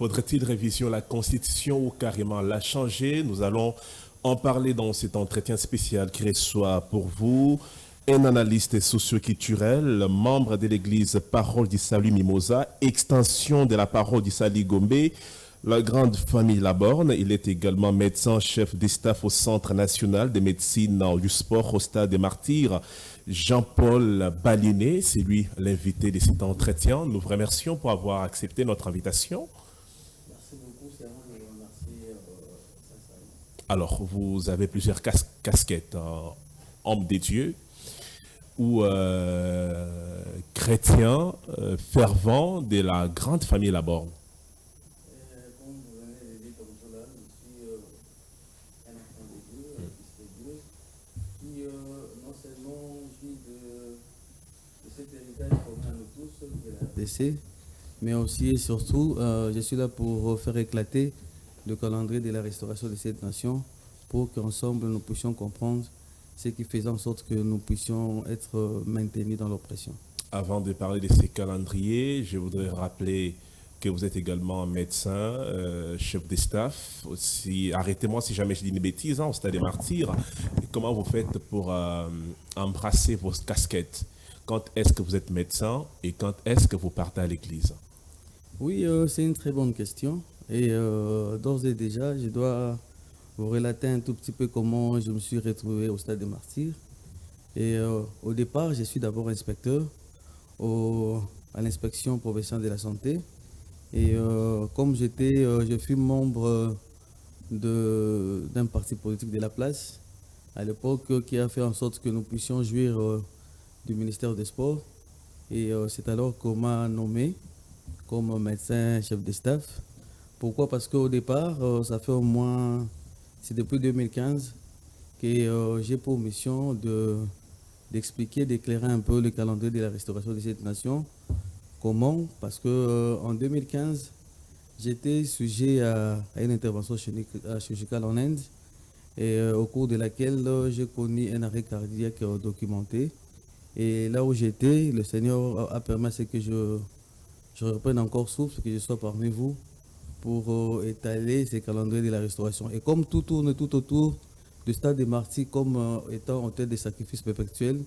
Faudrait-il réviser la Constitution ou carrément la changer? Nous allons en parler dans cet entretien spécial qui reçoit pour vous un analyste socio-culturel, membre de l'église Parole du Salut Mimosa, extension de la Parole du Salut Gombe, la grande famille Laborne. Il est également médecin chef de staff au Centre national de médecine du sport au Stade des Martyrs. Jean-Paul Baliné, c'est lui l'invité de cet entretien. Nous vous remercions pour avoir accepté notre invitation. Merci beaucoup, c'est à moi de remercier sincèrement. Alors, vous avez plusieurs casquettes, homme des dieux ou chrétien fervent de la grande famille Laborne. Comme vous venez de dire comme cela, je suis un enfant de Dieu, un fils de Dieu, qui non seulement vit de cet héritage qu'on a nous tous, de la RDC, mais aussi et surtout, je suis là pour faire éclater le calendrier de la restauration de cette nation pour qu'ensemble nous puissions comprendre ce qui faisait en sorte que nous puissions être maintenus dans l'oppression. Avant de parler de ces calendriers, je voudrais rappeler que vous êtes également médecin, chef de staff. Aussi, arrêtez-moi si jamais je dis une bêtise, au Stade des Martyrs. Et comment vous faites pour embrasser vos casquettes? Quand est-ce que vous êtes médecin et quand est-ce que vous partez à l'église? Oui, c'est une très bonne question. Et d'ores et déjà, je dois vous relater un tout petit peu comment je me suis retrouvé au Stade des Martyrs. Et au départ, je suis d'abord inspecteur à l'inspection professionnelle de la santé. Et comme je fus membre d'un parti politique de la place, à l'époque, qui a fait en sorte que nous puissions jouir du ministère des Sports. Et c'est alors qu'on m'a nommé comme médecin chef de staff. Pourquoi? Parce qu'au départ, ça fait au moins, c'est depuis 2015 que j'ai pour mission d'expliquer, d'éclairer un peu le calendrier de la restauration de cette nation. Comment? Parce que en 2015, j'étais sujet à une intervention chirurgicale en Inde et au cours de laquelle j'ai connu un arrêt cardiaque documenté. Et là où j'étais, le Seigneur a permis à ce que je reprenne encore souffle, que je sois parmi vous pour étaler ces calendriers de la restauration. Et comme tout tourne tout autour du Stade des Martyrs comme étant autel des sacrifices perpétuels,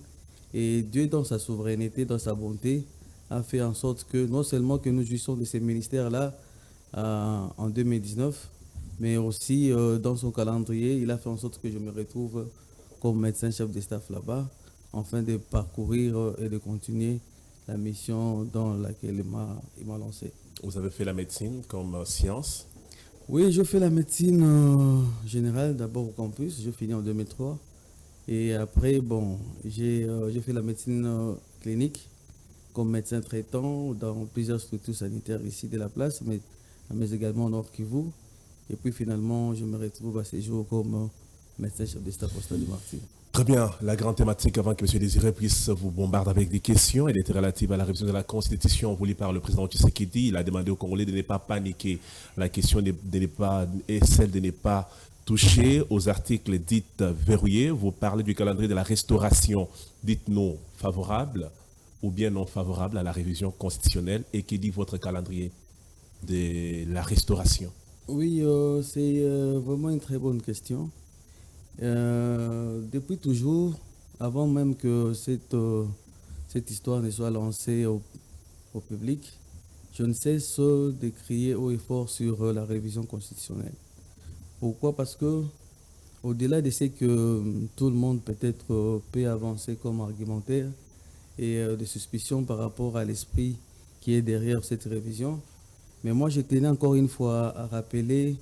et Dieu dans sa souveraineté, dans sa bonté, a fait en sorte que non seulement que nous jouissons de ces ministères-là en 2019, mais aussi dans son calendrier, il a fait en sorte que je me retrouve comme médecin chef de staff là-bas, afin de parcourir et de continuer la mission dans laquelle il m'a lancé. Vous avez fait la médecine comme science? Oui, je fais la médecine générale d'abord au campus, je finis en 2003. Et après, bon, j'ai fait la médecine clinique comme médecin traitant dans plusieurs structures sanitaires ici de la place, mais également au Nord Kivu. Et puis finalement, je me retrouve à ce jour comme médecin chef de staff au Stade des Martyrs. Très bien. La grande thématique, avant que M. Désiré puisse vous bombarder avec des questions, elle était relative à la révision de la Constitution voulue par le président Tshisekedi. Il a demandé aux Congolais de ne pas paniquer. La question est celle de ne pas toucher aux articles dits verrouillés. Vous parlez du calendrier de la restauration. Dites-nous favorable ou bien non favorable à la révision constitutionnelle, et qui dit votre calendrier de la restauration? Oui, c'est vraiment une très bonne question. Depuis toujours, avant même que cette histoire ne soit lancée au public, je ne cesse de crier haut et fort sur la révision constitutionnelle. Pourquoi? Parce que au-delà de ce que tout le monde peut-être peut avancer comme argumentaire et des suspicions par rapport à l'esprit qui est derrière cette révision, mais moi je tenais encore une fois à rappeler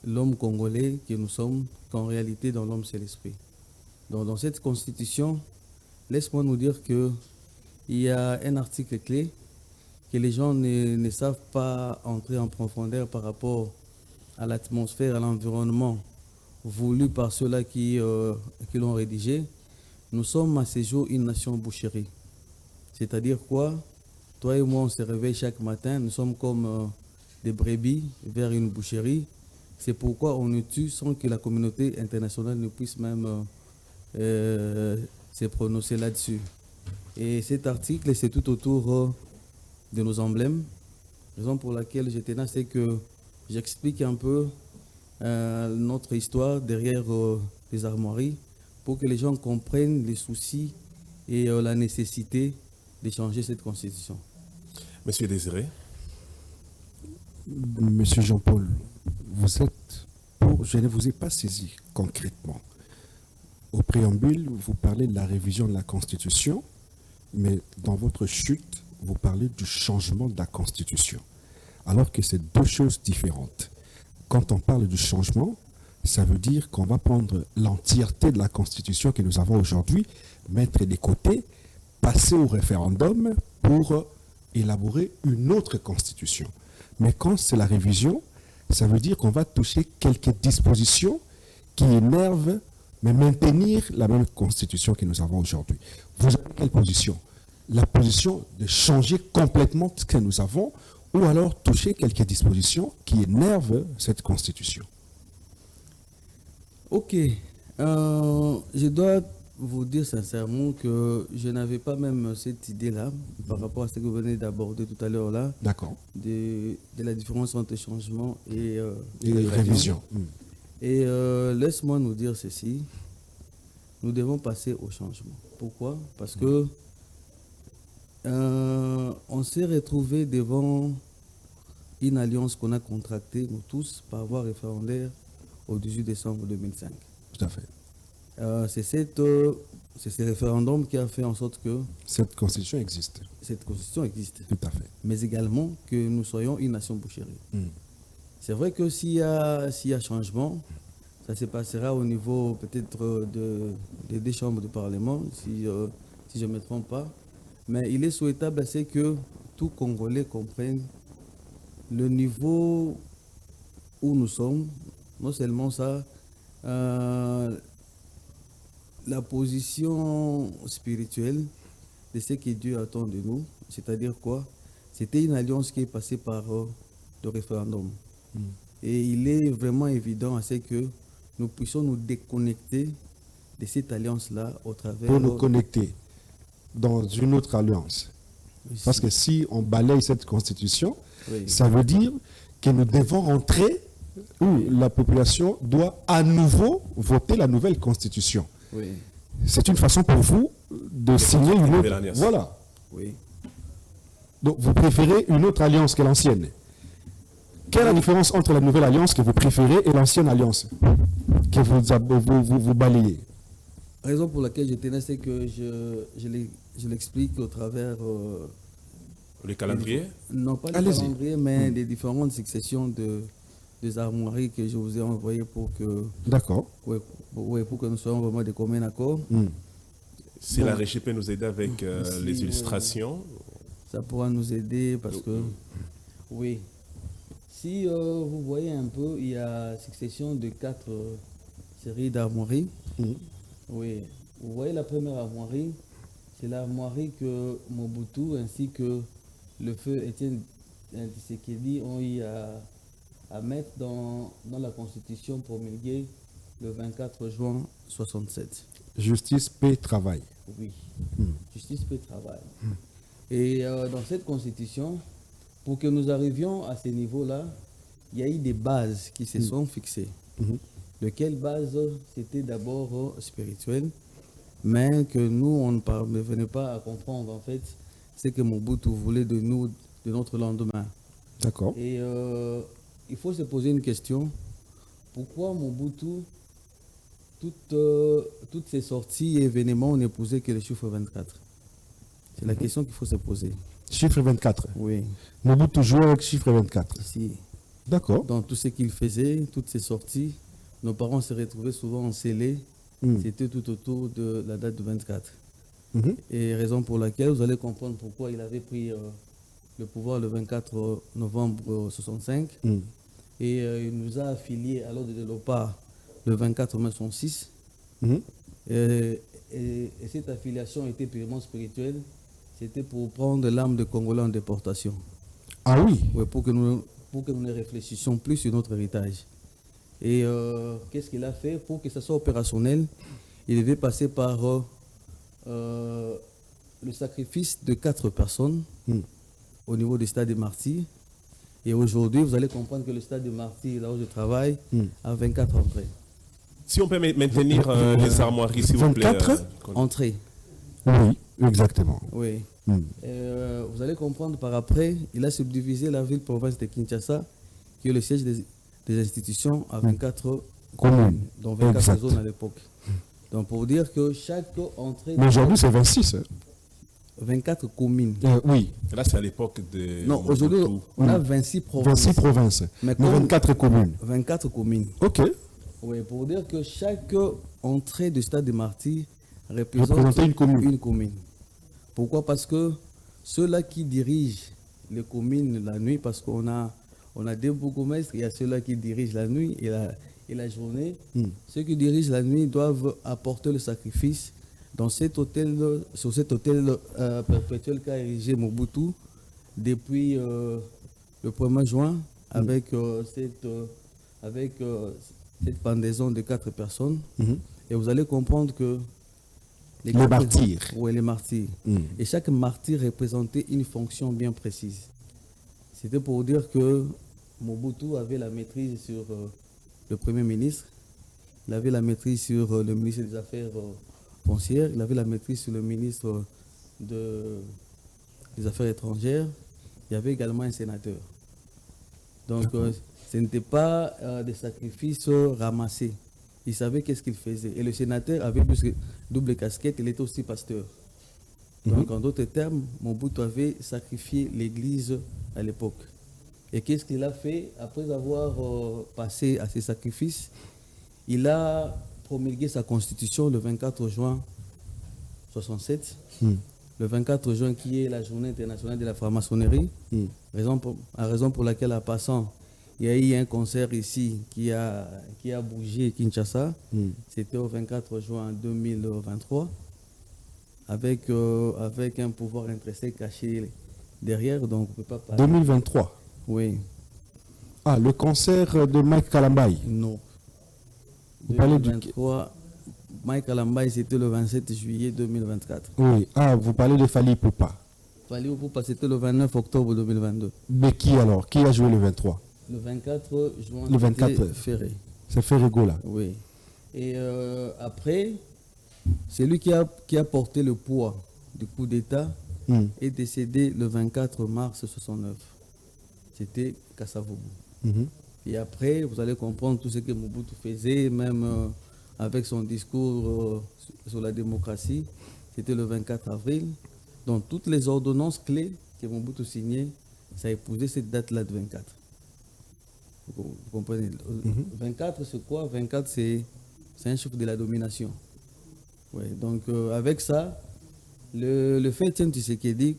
l'homme congolais que nous sommes, qu'en réalité dans l'homme c'est l'esprit. Donc dans cette constitution, laisse-moi nous dire qu'il y a un article clé que les gens ne savent pas entrer en profondeur par rapport à l'atmosphère, à l'environnement voulu par ceux-là qui l'ont rédigé. Nous sommes à ce jour une nation boucherie. C'est-à-dire quoi? Toi et moi, on se réveille chaque matin, nous sommes comme des brebis vers une boucherie. C'est pourquoi on nous tue sans que la communauté internationale ne puisse même se prononcer là-dessus. Et cet article, c'est tout autour de nos emblèmes. Raison pour laquelle j'étais là, c'est que j'explique un peu notre histoire derrière les armoiries pour que les gens comprennent les soucis et la nécessité de changer cette constitution. Monsieur Désiré. Monsieur Jean-Paul, je ne vous ai pas saisi concrètement. Au préambule, vous parlez de la révision de la Constitution, mais dans votre chute, vous parlez du changement de la Constitution, alors que c'est deux choses différentes. Quand on parle du changement, ça veut dire qu'on va prendre l'entièreté de la Constitution que nous avons aujourd'hui, mettre des côtés, passer au référendum pour élaborer une autre Constitution. Mais quand c'est la révision, ça veut dire qu'on va toucher quelques dispositions qui énervent, mais maintenir la même Constitution que nous avons aujourd'hui. Vous avez quelle position? La position de changer complètement ce que nous avons, ou alors toucher quelques dispositions qui énervent cette Constitution? Ok. Je dois vous dire sincèrement que je n'avais pas même cette idée-là par rapport à ce que vous venez d'aborder tout à l'heure là. D'accord. De la différence entre changement et révision. Et laisse-moi nous dire ceci. Nous devons passer au changement. Pourquoi? Parce que on s'est retrouvés devant une alliance qu'on a contractée, nous tous, par voie référendaire au 18 décembre 2005. Tout à fait. C'est ce référendum qui a fait en sorte que cette constitution existe. Cette constitution existe. Tout à fait. Mais également que nous soyons une nation boucherie. C'est vrai que s'il y a changement, ça se passera au niveau peut-être des deux chambres du Parlement, si je ne me trompe pas. Mais il est souhaitable c'est que tout Congolais comprenne le niveau où nous sommes. Non seulement ça, la position spirituelle de ce que Dieu attend de nous, c'est-à-dire quoi? C'était une alliance qui est passée par le référendum. Et il est vraiment évident à ce que nous puissions nous déconnecter de cette alliance-là au travers... Pour nous connecter dans une autre alliance. Oui, parce que si on balaye cette constitution, ça veut dire que nous devons rentrer où la population doit à nouveau voter la nouvelle constitution. Oui. C'est une façon pour vous de signer une autre alliance. Voilà. Oui. Donc vous préférez une autre alliance que l'ancienne. Quelle est la différence entre la nouvelle alliance que vous préférez et l'ancienne alliance que vous balayez? Raison pour laquelle je tenais, c'est que je l'explique au travers... le calendrier? Non, pas le calendrier, mais des différentes successions des armoiries que je vous ai envoyées pour que... D'accord. Oui, pour que nous soyons vraiment de commun accord. Si la régie peut nous aider avec les illustrations. Ça pourra nous aider parce que... Oui. Si vous voyez un peu, il y a succession de 4 séries d'armoiries. Oui. Vous voyez la première armoirie, c'est l'armoirie que Mobutu ainsi que le feu Étienne Tshisekedi ont eu à mettre dans la Constitution promulguée le 24 juin 67. Justice, paix, travail. Oui. Justice, paix, travail. Et dans cette Constitution, pour que nous arrivions à ce niveau-là, il y a eu des bases qui se sont fixées. De quelles bases? C'était d'abord spirituel, mais que nous, on ne parvenait pas à comprendre en fait ce que Mobutu voulait de nous, de notre lendemain. D'accord. Et il faut se poser une question. Pourquoi Mobutu, toutes ces sorties et événements n'épousaient que le chiffre 24? C'est la question qu'il faut se poser. Chiffre 24? Oui. Mobutu jouait avec chiffre 24? Si. D'accord. Dans tout ce qu'il faisait, toutes ces sorties, nos parents se retrouvaient souvent scellés. C'était tout autour de la date du 24. Et raison pour laquelle vous allez comprendre pourquoi il avait pris le pouvoir le 24 novembre 65. Et il nous a affiliés à l'ordre de l'OPA le 24 mai 66. Et cette affiliation était purement spirituelle. C'était pour prendre l'âme de Congolais en déportation. Ah oui? Oui, pour que nous ne réfléchissions plus sur notre héritage. Et qu'est-ce qu'il a fait? Pour que ça soit opérationnel, il devait passer par le sacrifice de 4 personnes au niveau du stade des martyrs. Et aujourd'hui, vous allez comprendre que le stade de Martyrs, là où je travaille, a 24 entrées. Si on peut maintenir les armoiries, s'il vous plaît. 24 Entrées. Oui, exactement. Oui. Vous allez comprendre par après, il a subdivisé la ville-province de Kinshasa, qui est le siège des institutions, à 24 communes, dont 24 Exact. zones à l'époque. Donc pour dire que chaque entrée... Mais aujourd'hui, c'est 26. Hein. 24 communes. Oui, Là, c'est à l'époque de. Non, aujourd'hui, on a 26 provinces. 26 provinces, mais comme 24 communes. 24 communes. Ok. Oui, pour dire que chaque entrée du stade des Martyrs représente Représenter une commune. une commune. Pourquoi? Parce que ceux-là qui dirigent les communes la nuit, parce qu'on a deux bourgmestres, il y a ceux-là qui dirigent la nuit et la journée. Ceux qui dirigent la nuit doivent apporter le sacrifice dans cet hôtel, sur cet hôtel perpétuel qu'a érigé Mobutu depuis le 1er juin avec cette pendaison de 4 personnes. Et vous allez comprendre que Les martyrs. Oui, les martyrs. Et chaque martyr représentait une fonction bien précise. C'était pour dire que Mobutu avait la maîtrise sur le Premier ministre, il avait la maîtrise sur le ministre des Affaires foncières, il avait la maîtrise sur le ministre des Affaires étrangères, il y avait également un sénateur. Donc ce n'était pas des sacrifices ramassés. Il savait qu'est-ce qu'il faisait. Et le sénateur avait double casquette, il était aussi pasteur. Donc en d'autres termes, Mobutu avait sacrifié l'Église à l'époque. Et qu'est-ce qu'il a fait? Après avoir passé à ces sacrifices, il a promulgué sa constitution le 24 juin 67. Le 24 juin qui est la journée internationale de la franc-maçonnerie. Raison pour laquelle, en passant, il y a eu un concert ici qui a bougé Kinshasa. C'était au 24 juin 2023. Avec un pouvoir intéressé caché derrière, donc on ne peut pas parler. 2023. Oui. Ah, le concert de Mike Kalambay. Non. Vous parlez du... 2023, Mike Kalambay, c'était le 27 juillet 2024. Oui. Ah, vous parlez de Fali Poupa. Fali Poupa, c'était le 29 octobre 2022. Mais qui alors? Qui a joué le 23? Le 24 juin, Le 24. c'était Ferré. C'est Ferregola. Oui. Et après, c'est lui qui a porté le poids du coup d'État est décédé le 24 mars 69. C'était Kasavubu. Et après, vous allez comprendre tout ce que Mobutu faisait, même avec son discours sur la démocratie. C'était le 24 avril. Donc, toutes les ordonnances clés que Mobutu signait, ça épousait cette date-là de 24. Vous comprenez? 24, c'est quoi? 24, c'est un chiffre de la domination. Ouais, donc, avec ça, le fait Etienne Tshisekedi,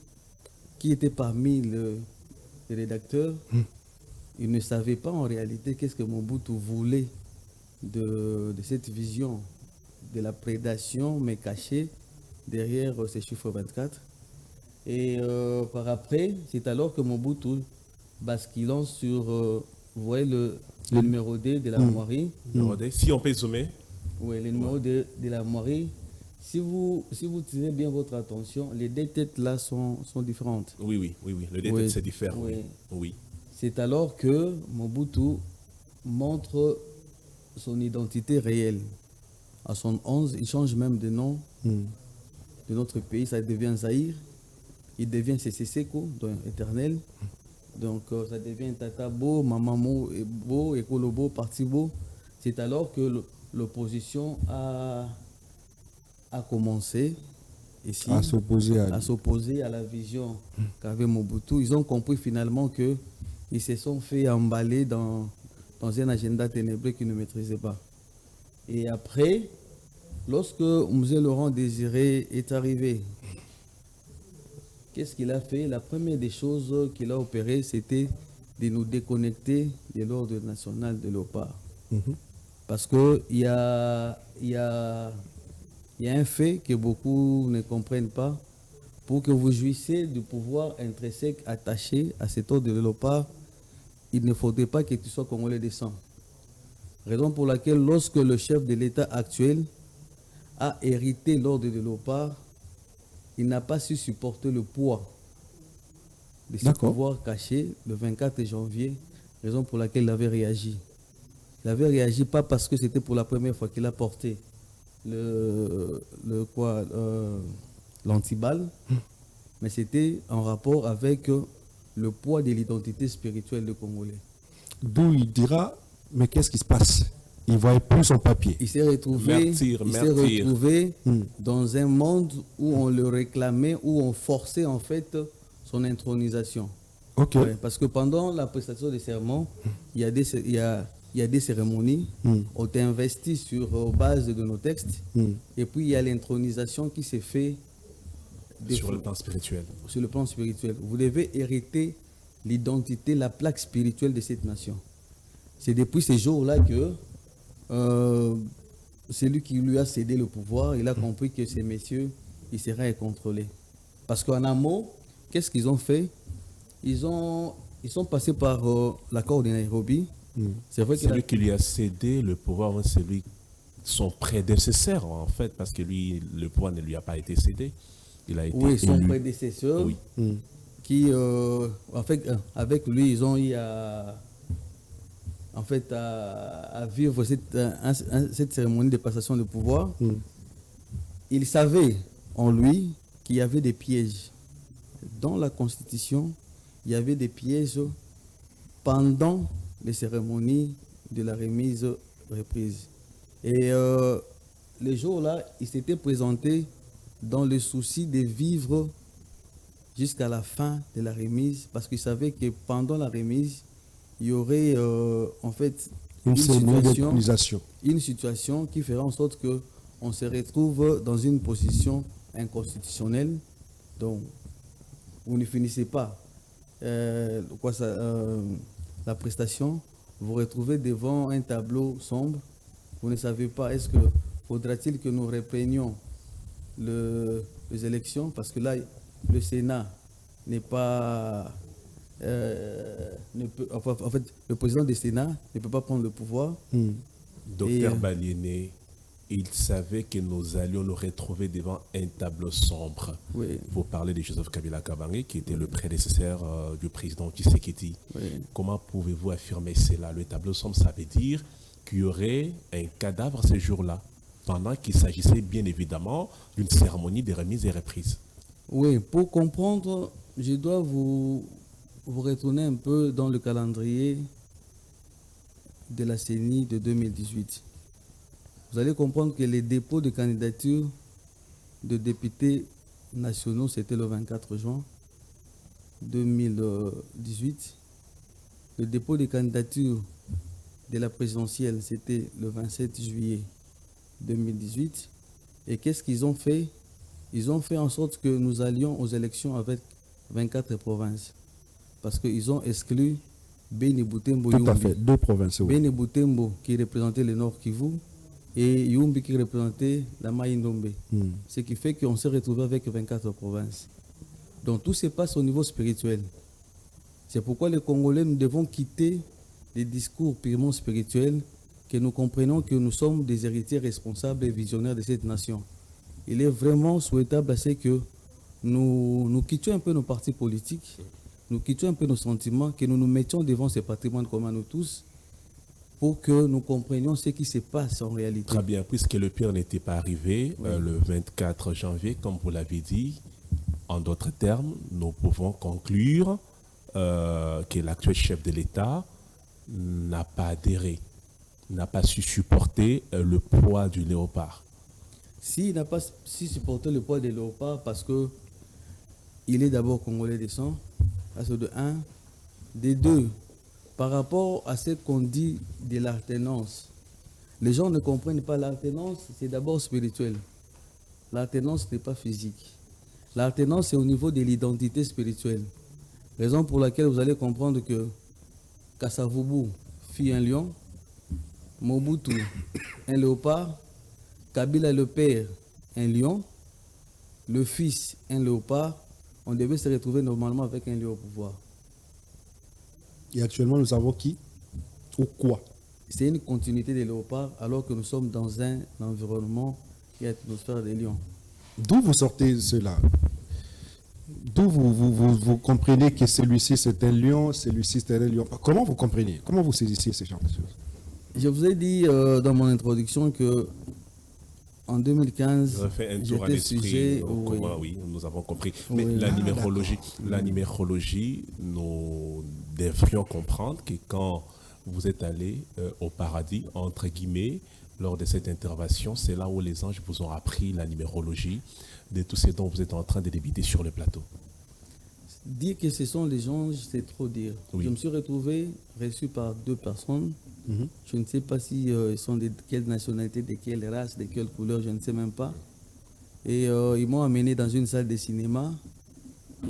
qui était parmi les rédacteurs, il ne savait pas en réalité qu'est-ce que Mobutu voulait de cette vision de la prédation, mais cachée derrière ces chiffres 24. Et par après, c'est alors que Mobutu, basculant sur, vous voyez le numéro D de l'armoirie. Si on peut zoomer. Oui, le numéro de l'armoirie. Si vous tirez bien votre attention, les deux têtes là sont différentes. Oui. Le détail, c'est différent. Oui. C'est alors que Mobutu montre son identité réelle. À son 11, il change même de nom de notre pays. Ça devient Zaïre. Il devient Seko, donc éternel. Donc ça devient Tatabo, Mamamo, Bo, Ekolobo, Partibo. C'est alors que l'opposition a commencé ici, à s'opposer à la vision qu'avait Mobutu. Ils ont compris finalement qu'ils se sont fait emballer dans un agenda ténébreux qu'ils ne maîtrisaient pas. Et après, lorsque M. Laurent Désiré est arrivé, qu'est-ce qu'il a fait? La première des choses qu'il a opérées, c'était de nous déconnecter de l'ordre national de Léopard. Parce qu'il y a un fait que beaucoup ne comprennent pas. Pour que vous jouissiez du pouvoir intrinsèque attaché à cet ordre de Léopard, il ne faudrait pas que tu sois congolais de sang. Raison pour laquelle, lorsque le chef de l'État actuel a hérité l'ordre de Léopard, il n'a pas su supporter le poids de ce D'accord. pouvoir caché le 24 janvier, raison pour laquelle il avait réagi. Il avait réagi pas parce que c'était pour la première fois qu'il a porté l'antiballe, mais c'était en rapport avec le poids de l'identité spirituelle des Congolais. D'où il dira, mais qu'est-ce qui se passe? Il ne voyait plus son papier. Il s'est retrouvé, dans un monde où on le réclamait, où on forçait en fait son intronisation. Ok. Ouais, parce que pendant la prestation des serments, il y a des cérémonies, on t'investit sur base de nos textes, et puis il y a l'intronisation qui s'est fait sur le plan spirituel. Sur le plan spirituel. Vous devez hériter l'identité, la plaque spirituelle de cette nation. C'est depuis ces jours-là que celui qui lui a cédé le pouvoir, il a compris que ces messieurs, ils seraient contrôlés. Parce qu'en amont, qu'est-ce qu'ils ont fait? Ils sont passés par l'accord de Nairobi. C'est vrai que celui qui lui a cédé le pouvoir, c'est lui, son prédécesseur en fait, parce que lui, le pouvoir ne lui a pas été cédé. Il a été oui, son élu. prédécesseur, oui. Qui, en fait, avec lui, ils ont eu à vivre cette cérémonie de passation de pouvoir. Il savait en lui qu'il y avait des pièges. Dans la Constitution, il y avait des pièges pendant les cérémonies de la remise-reprise. Et les jours-là, il s'était présenté dans le souci de vivre jusqu'à la fin de la remise, parce qu'il savait que pendant la remise, il y aurait en fait une situation qui ferait en sorte qu'on se retrouve dans une position inconstitutionnelle. Donc, vous ne finissez pas la prestation, vous vous retrouvez devant un tableau sombre. Vous ne savez pas, est-ce que faudra-t-il que nous reprenions les élections, parce que là, le Sénat n'est pas... en fait, le président du Sénat ne peut pas prendre le pouvoir. Docteur Baliene, il savait que nous allions nous retrouver devant un tableau sombre. Oui. Vous parlez de Joseph Kabila Kabange, qui était le prédécesseur du président Tshisekedi. Oui. Comment pouvez-vous affirmer cela? Le tableau sombre, ça veut dire qu'il y aurait un cadavre ce jour-là, pendant qu'il s'agissait bien évidemment d'une cérémonie de remise et reprise. Oui, pour comprendre, je dois vous retourner un peu dans le calendrier de la CENI de 2018. Vous allez comprendre que les dépôts de candidature de députés nationaux, c'était le 24 juin 2018. Le dépôt de candidature de la présidentielle, c'était le 27 juillet 2018. Et qu'est-ce qu'ils ont fait? Ils ont fait en sorte que nous allions aux élections avec 24 provinces. Parce qu'ils ont exclu Beni Butembo. Tout à fait, 2 provinces. Oui. Beni Butembo qui représentait le Nord Kivu et Yumbi qui représentait la Maïndombe. Ce qui fait qu'on s'est retrouvé avec 24 provinces. Donc tout se passe au niveau spirituel. C'est pourquoi les Congolais, nous devons quitter les discours purement spirituels, que nous comprenons que nous sommes des héritiers responsables et visionnaires de cette nation. Il est vraiment souhaitable que nous quittions un peu nos partis politiques, nous quittions un peu nos sentiments, que nous nous mettions devant ce patrimoine commun nous tous, pour que nous comprenions ce qui se passe en réalité. Très bien, puisque le pire n'était pas arrivé, oui. Le 24 janvier, comme vous l'avez dit, en d'autres termes, nous pouvons conclure que l'actuel chef de l'État n'a pas adhéré, n'a pas su supporter le poids du léopard. S'il n'a pas su supporter le poids du léopard, parce que il est d'abord congolais de sang, de 1, de 2, par rapport à ce qu'on dit de l'alternance. Les gens ne comprennent pas l'alternance, c'est d'abord spirituel. L'alternance n'est pas physique. L'alternance, c'est au niveau de l'identité spirituelle. Raison pour laquelle vous allez comprendre que Kassavubu fit un lion, Mobutu un léopard, Kabila le père un lion, le fils un léopard. On devait se retrouver normalement avec un lion au pouvoir. Et actuellement, nous avons qui ou quoi? C'est une continuité des léopards alors que nous sommes dans un environnement qui est l'atmosphère des lions. D'où vous sortez cela? tout, vous comprenez que celui-ci c'est un lion, celui-ci c'est un lion. Comment vous comprenez? Comment vous saisissez ces genres de choses? Je vous ai dit dans mon introduction que en 2015, Vous avez fait un tour à j'étais l'esprit. sujet. Oui, nous avons compris. Mais Oui. la numérologie, nous devrions comprendre que quand vous êtes allé au paradis, entre guillemets, lors de cette intervention, c'est là où les anges vous ont appris la numérologie de tout ce dont vous êtes en train de débiter sur le plateau. Dire que ce sont les anges, c'est trop dire. Oui. Je me suis retrouvé reçu par 2 personnes. Je ne sais pas si ils sont de quelle nationalité, de quelle race, de quelle couleur, je ne sais même pas. Et ils m'ont amené dans une salle de cinéma.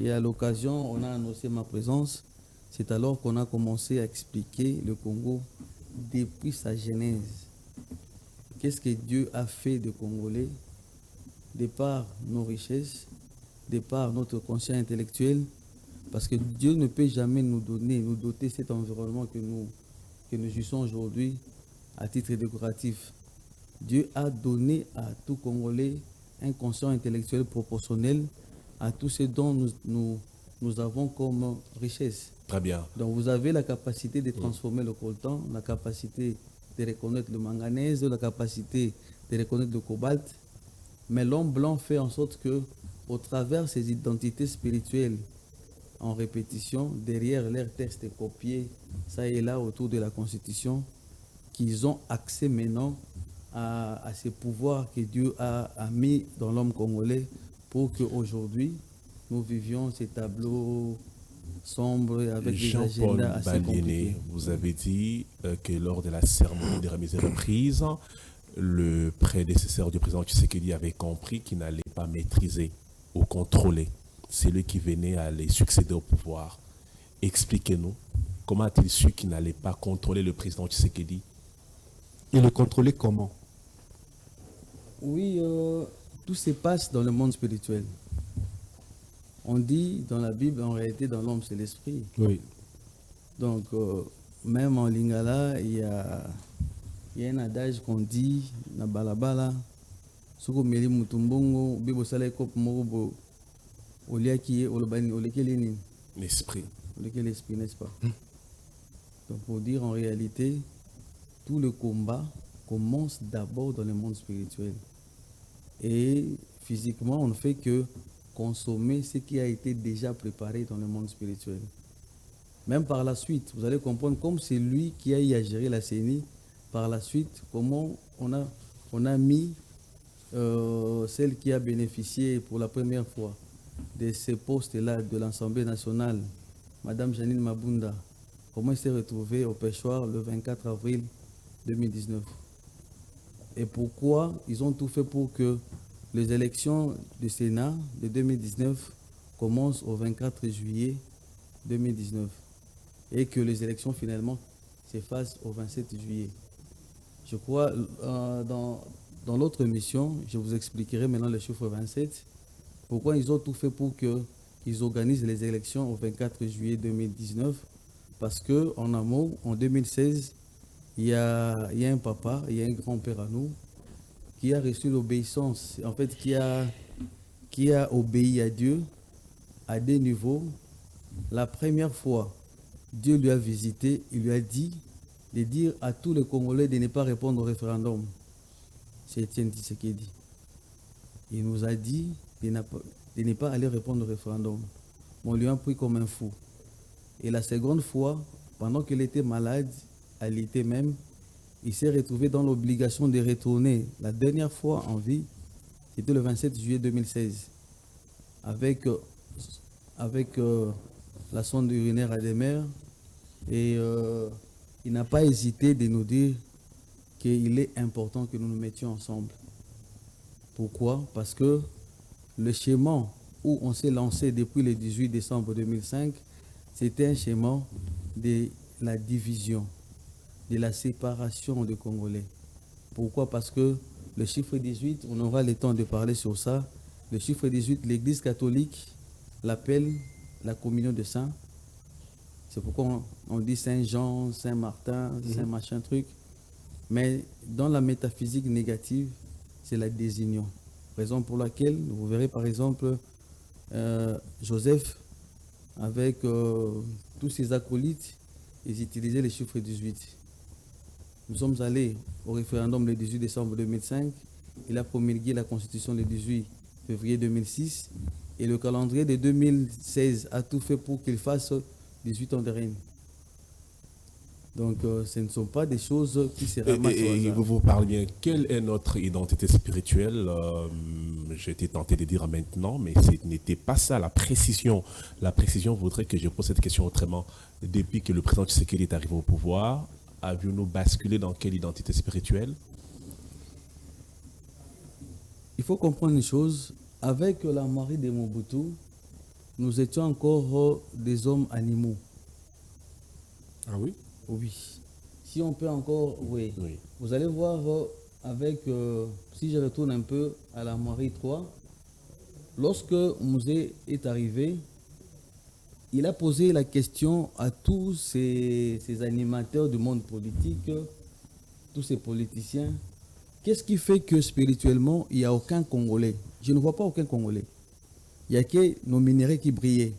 Et à l'occasion, on a annoncé ma présence. C'est alors qu'on a commencé à expliquer le Congo depuis sa genèse. Qu'est-ce que Dieu a fait de Congolais, de par nos richesses, de par notre conscience intellectuelle, parce que Dieu ne peut jamais nous doter cet environnement que nous jouissons aujourd'hui à titre décoratif. Dieu a donné à tout Congolais un conscient intellectuel proportionnel à tout ce dont nous avons comme richesse. Très bien. Donc vous avez la capacité de transformer le coltan, la capacité de reconnaître le manganèse, la capacité de reconnaître le cobalt. Mais l'homme blanc fait en sorte que, au travers de ces identités spirituelles en répétition, derrière leurs textes copiés, ça et là, autour de la Constitution, qu'ils ont accès maintenant à ces pouvoirs que Dieu a mis dans l'homme congolais pour qu'aujourd'hui, nous vivions ces tableaux sombres avec des Jean-Paul agendas assez Baliéné, compliqués. vous avez dit que lors de la cérémonie de remise et reprise, le prédécesseur du président Tshisekedi avait compris qu'il n'allait pas maîtriser ou contrôler celui qui venait à les succéder au pouvoir. Expliquez-nous, comment a-t-il su qu'il n'allait pas contrôler le président Tshisekedi? Et le contrôler comment? Oui, tout se passe dans le monde spirituel. On dit dans la Bible, en réalité, dans l'homme, c'est l'esprit. Oui. Donc, même en lingala, il y a un adage qu'on dit, na balabala, soko meli mutumbongo, bibo sala kop moko oliaki olobani olekeleni. L'esprit. L'esprit, n'est-ce pas? Donc, pour dire en réalité, tout le combat commence d'abord dans le monde spirituel. Et physiquement, on ne fait que consommer ce qui a été déjà préparé dans le monde spirituel. Même par la suite, vous allez comprendre comme c'est lui qui a eu à gérer la CENI, par la suite, comment on a mis celle qui a bénéficié pour la première fois de ces postes-là de l'Assemblée nationale, Madame Janine Mabunda, comment elle s'est retrouvée au pêchoir le 24 avril 2019. Et pourquoi ils ont tout fait pour que les élections du Sénat de 2019 commencent au 24 juillet 2019 et que les élections finalement s'effacent au 27 juillet. Je crois, dans l'autre émission, je vous expliquerai maintenant le chiffre 27, pourquoi ils ont tout fait pour qu'ils organisent les élections au 24 juillet 2019, parce qu'en amont, en 2016, il y a un papa, il y a un grand-père à nous, qui a reçu l'obéissance, en fait, qui a obéi à Dieu à des niveaux. La première fois, Dieu lui a visité, il lui a dit de dire à tous les Congolais de ne pas répondre au référendum. C'est Étienne Tshisekedi. Il nous a dit de ne pas aller répondre au référendum. On lui a pris comme un fou. Et la seconde fois, pendant qu'il était malade, à l'été même, il s'est retrouvé dans l'obligation de retourner la dernière fois en vie, c'était le 27 juillet 2016, avec la sonde urinaire à des mers. Et il n'a pas hésité de nous dire qu'il est important que nous nous mettions ensemble. Pourquoi? Parce que le schéma où on s'est lancé depuis le 18 décembre 2005, c'était un schéma de la division, de la séparation des Congolais. Pourquoi? Parce que le chiffre 18, on aura le temps de parler sur ça, le chiffre 18, l'Église catholique l'appelle la communion des saints. C'est pourquoi on dit Saint Jean, Saint Martin, Saint machin truc. Mais dans la métaphysique négative, c'est la désunion. Raison pour laquelle, vous verrez par exemple, Joseph, avec tous ses acolytes, ils utilisaient les chiffres 18. Nous sommes allés au référendum le 18 décembre 2005. Il a promulgué la Constitution le 18 février 2006. Et le calendrier de 2016 a tout fait pour qu'il fasse 18 ans de règne. Donc, ce ne sont pas des choses qui se ramassent au Et hasard. vous parlez bien, quelle est notre identité spirituelle? J'ai été tenté de dire maintenant, mais ce n'était pas ça la précision. La précision voudrait que je pose cette question autrement. Depuis que le président Tshisekedi est arrivé au pouvoir, avions-nous basculé dans quelle identité spirituelle? Il faut comprendre une chose, avec la Marie de Mobutu, nous étions encore des hommes animaux. Ah oui? Oui. Si on peut encore, oui. Oui. Vous allez voir avec, si je retourne un peu à la Marie 3, lorsque Mouzé est arrivé, il a posé la question à tous ces animateurs du monde politique, tous ces politiciens. Qu'est-ce qui fait que spirituellement, il n'y a aucun Congolais? Je ne vois pas aucun Congolais. Il n'y a que nos minéraux qui brillaient.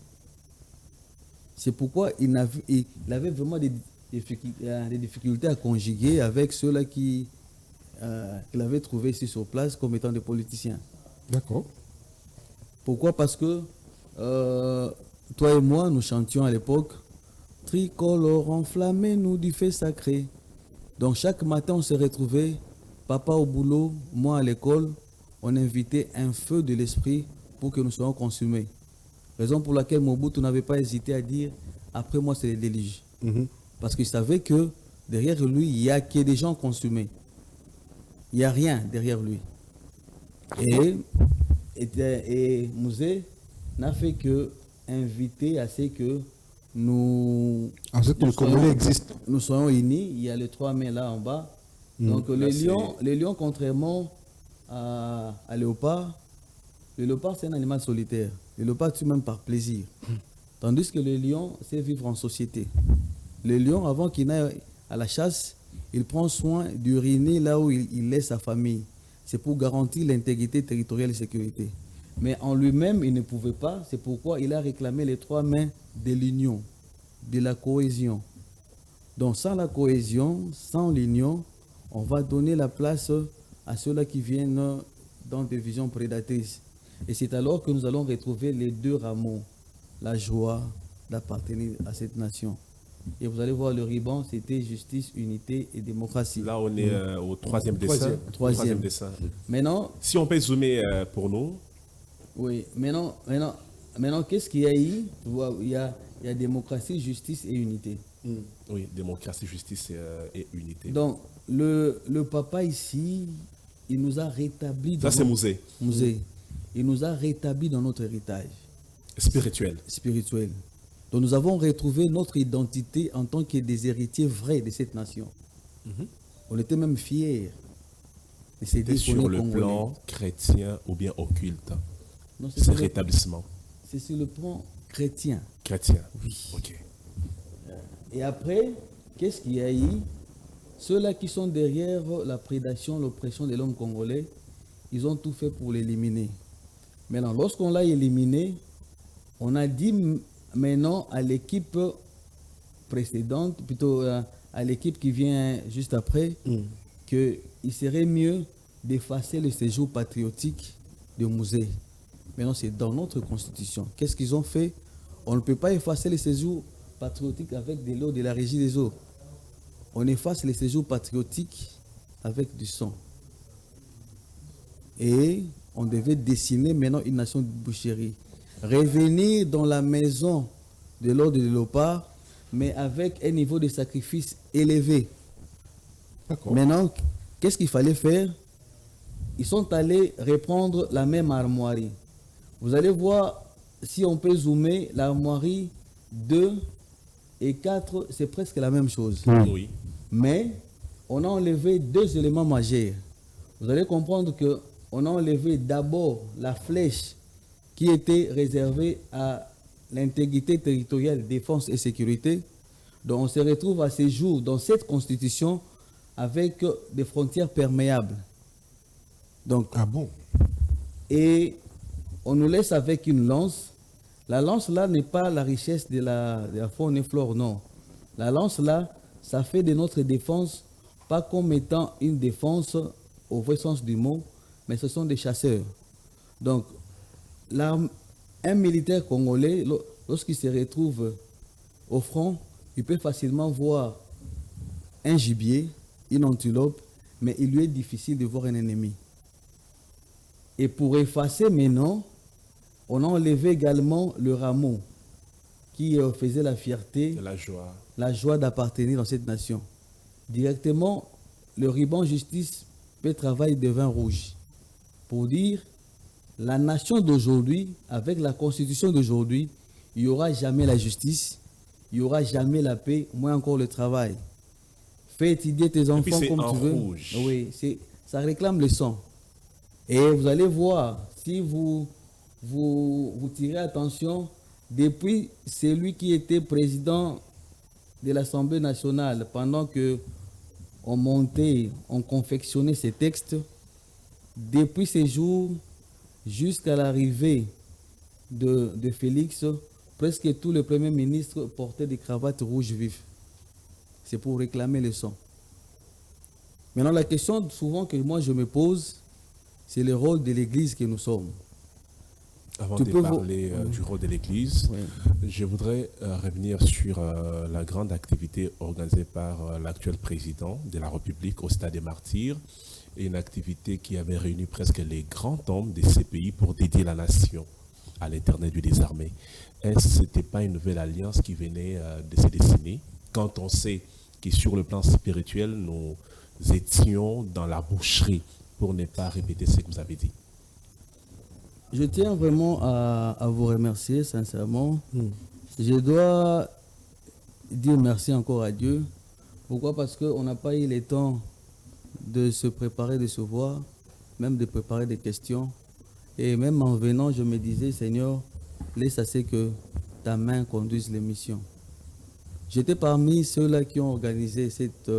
C'est pourquoi il avait vraiment des difficultés à conjuguer avec ceux-là qu'il avait trouvés ici sur place comme étant des politiciens. D'accord. Pourquoi? Parce que toi et moi, nous chantions à l'époque « Tricolore enflammé, nous du feu sacré ». Donc chaque matin, on se retrouvait, papa au boulot, moi à l'école, on invitait un feu de l'esprit pour que nous soyons consumés. Raison pour laquelle Mobutu n'avait pas hésité à dire « après moi, c'est le déluge ». Parce qu'il savait que derrière lui, il n'y a que des gens consumés. Il n'y a rien derrière lui. Et Mouzé n'a fait que inviter à ce que nous soyons unis. Il y a les 3 mains là en bas. Donc les lions, contrairement à léopard, le léopard c'est un animal solitaire. Le léopard tue même par plaisir. Tandis que le lion c'est vivre en société. Le lion, avant qu'il n'aille à la chasse, il prend soin d'uriner là où il laisse sa famille. C'est pour garantir l'intégrité territoriale et sécurité. Mais en lui-même, il ne pouvait pas. C'est pourquoi il a réclamé les 3 mains de l'union, de la cohésion. Donc sans la cohésion, sans l'union, on va donner la place à ceux-là qui viennent dans des visions prédatrices. Et c'est alors que nous allons retrouver les 2 rameaux, la joie d'appartenir à cette nation. Et vous allez voir le ruban, c'était justice, unité et démocratie. Là, on est au 3e dessin. Troisième. Dessin. Maintenant, si on peut zoomer pour nous. Oui, maintenant qu'est-ce qu'il y a eu? Il y a démocratie, justice et unité. Oui, démocratie, justice et unité. Donc, le papa ici, il nous a rétabli. Ça, c'est Mouzé. Mouzé. Il nous a rétabli dans notre héritage spirituel. Donc, nous avons retrouvé notre identité en tant que des héritiers vrais de cette nation. On était même fiers de ces C'était sur le plan chrétien ou bien occulte. Ce rétablissement. C'est sur le plan chrétien. Chrétien. Oui. Ok. Et après, qu'est-ce qu'il y a eu? Ceux-là qui sont derrière la prédation, l'oppression de l'homme congolais, ils ont tout fait pour l'éliminer. Maintenant, lorsqu'on l'a éliminé, on a dit maintenant à l'équipe précédente, plutôt à l'équipe qui vient juste après, qu'il serait mieux d'effacer le séjour patriotique de Mouzé. Maintenant, c'est dans notre constitution. Qu'est-ce qu'ils ont fait? On ne peut pas effacer les séjours patriotiques avec de l'eau de la régie des eaux. On efface les séjours patriotiques avec du sang. Et on devait dessiner maintenant une nation de boucherie. Revenir dans la maison de l'ordre de léopard, mais avec un niveau de sacrifice élevé. Maintenant, qu'est-ce qu'il fallait faire? Ils sont allés reprendre la même armoirie. Vous allez voir, si on peut zoomer, l'armoirie 2 et 4, c'est presque la même chose. Oui. Mais on a enlevé 2 éléments majeurs. Vous allez comprendre qu'on a enlevé d'abord la flèche qui était réservée à l'intégrité territoriale, défense et sécurité. Donc on se retrouve à ce jour dans cette constitution avec des frontières perméables. Donc, ah bon? Et on nous laisse avec une lance. La lance là n'est pas la richesse de la faune et flore, non. La lance là, ça fait de notre défense, pas comme étant une défense au vrai sens du mot, mais ce sont des chasseurs. Donc, un militaire congolais, lorsqu'il se retrouve au front, il peut facilement voir un gibier, une antilope, mais il lui est difficile de voir un ennemi. Et pour effacer maintenant, on a enlevé également le rameau qui faisait la fierté, la joie d'appartenir dans cette nation. Directement, le ruban justice peut travailler de vin rouge pour dire la nation d'aujourd'hui, avec la constitution d'aujourd'hui, il n'y aura jamais la justice, il n'y aura jamais la paix, moins encore le travail. Fais étudier tes enfants comme tu veux. Rouge. Oui, ça réclame le sang. Et vous allez voir, si vous tirez attention, depuis celui qui était président de l'Assemblée nationale, pendant que on montait, on confectionnait ces textes, depuis ces jours jusqu'à l'arrivée de Félix, presque tous les premiers ministres portaient des cravates rouges vives. C'est pour réclamer le sang. Maintenant, la question souvent que moi je me pose, c'est le rôle de l'Église que nous sommes. Avant de parler du rôle de l'Église, oui, je voudrais revenir sur la grande activité organisée par l'actuel président de la République au Stade des Martyrs, et une activité qui avait réuni presque les grands hommes de ces pays pour dédier la nation à l'Éternel Dieu des armées. Est-ce que ce n'était pas une nouvelle alliance qui venait de se dessiner, quand on sait que sur le plan spirituel, nous étions dans la boucherie, pour ne pas répéter ce que vous avez dit? Je tiens vraiment à vous remercier sincèrement. Je dois dire merci encore à Dieu. Pourquoi? Parce qu'on n'a pas eu le temps de se préparer, de se voir, même de préparer des questions. Et même en venant, je me disais, Seigneur, laisse assez que ta main conduise l'émission. J'étais parmi ceux-là qui ont organisé cet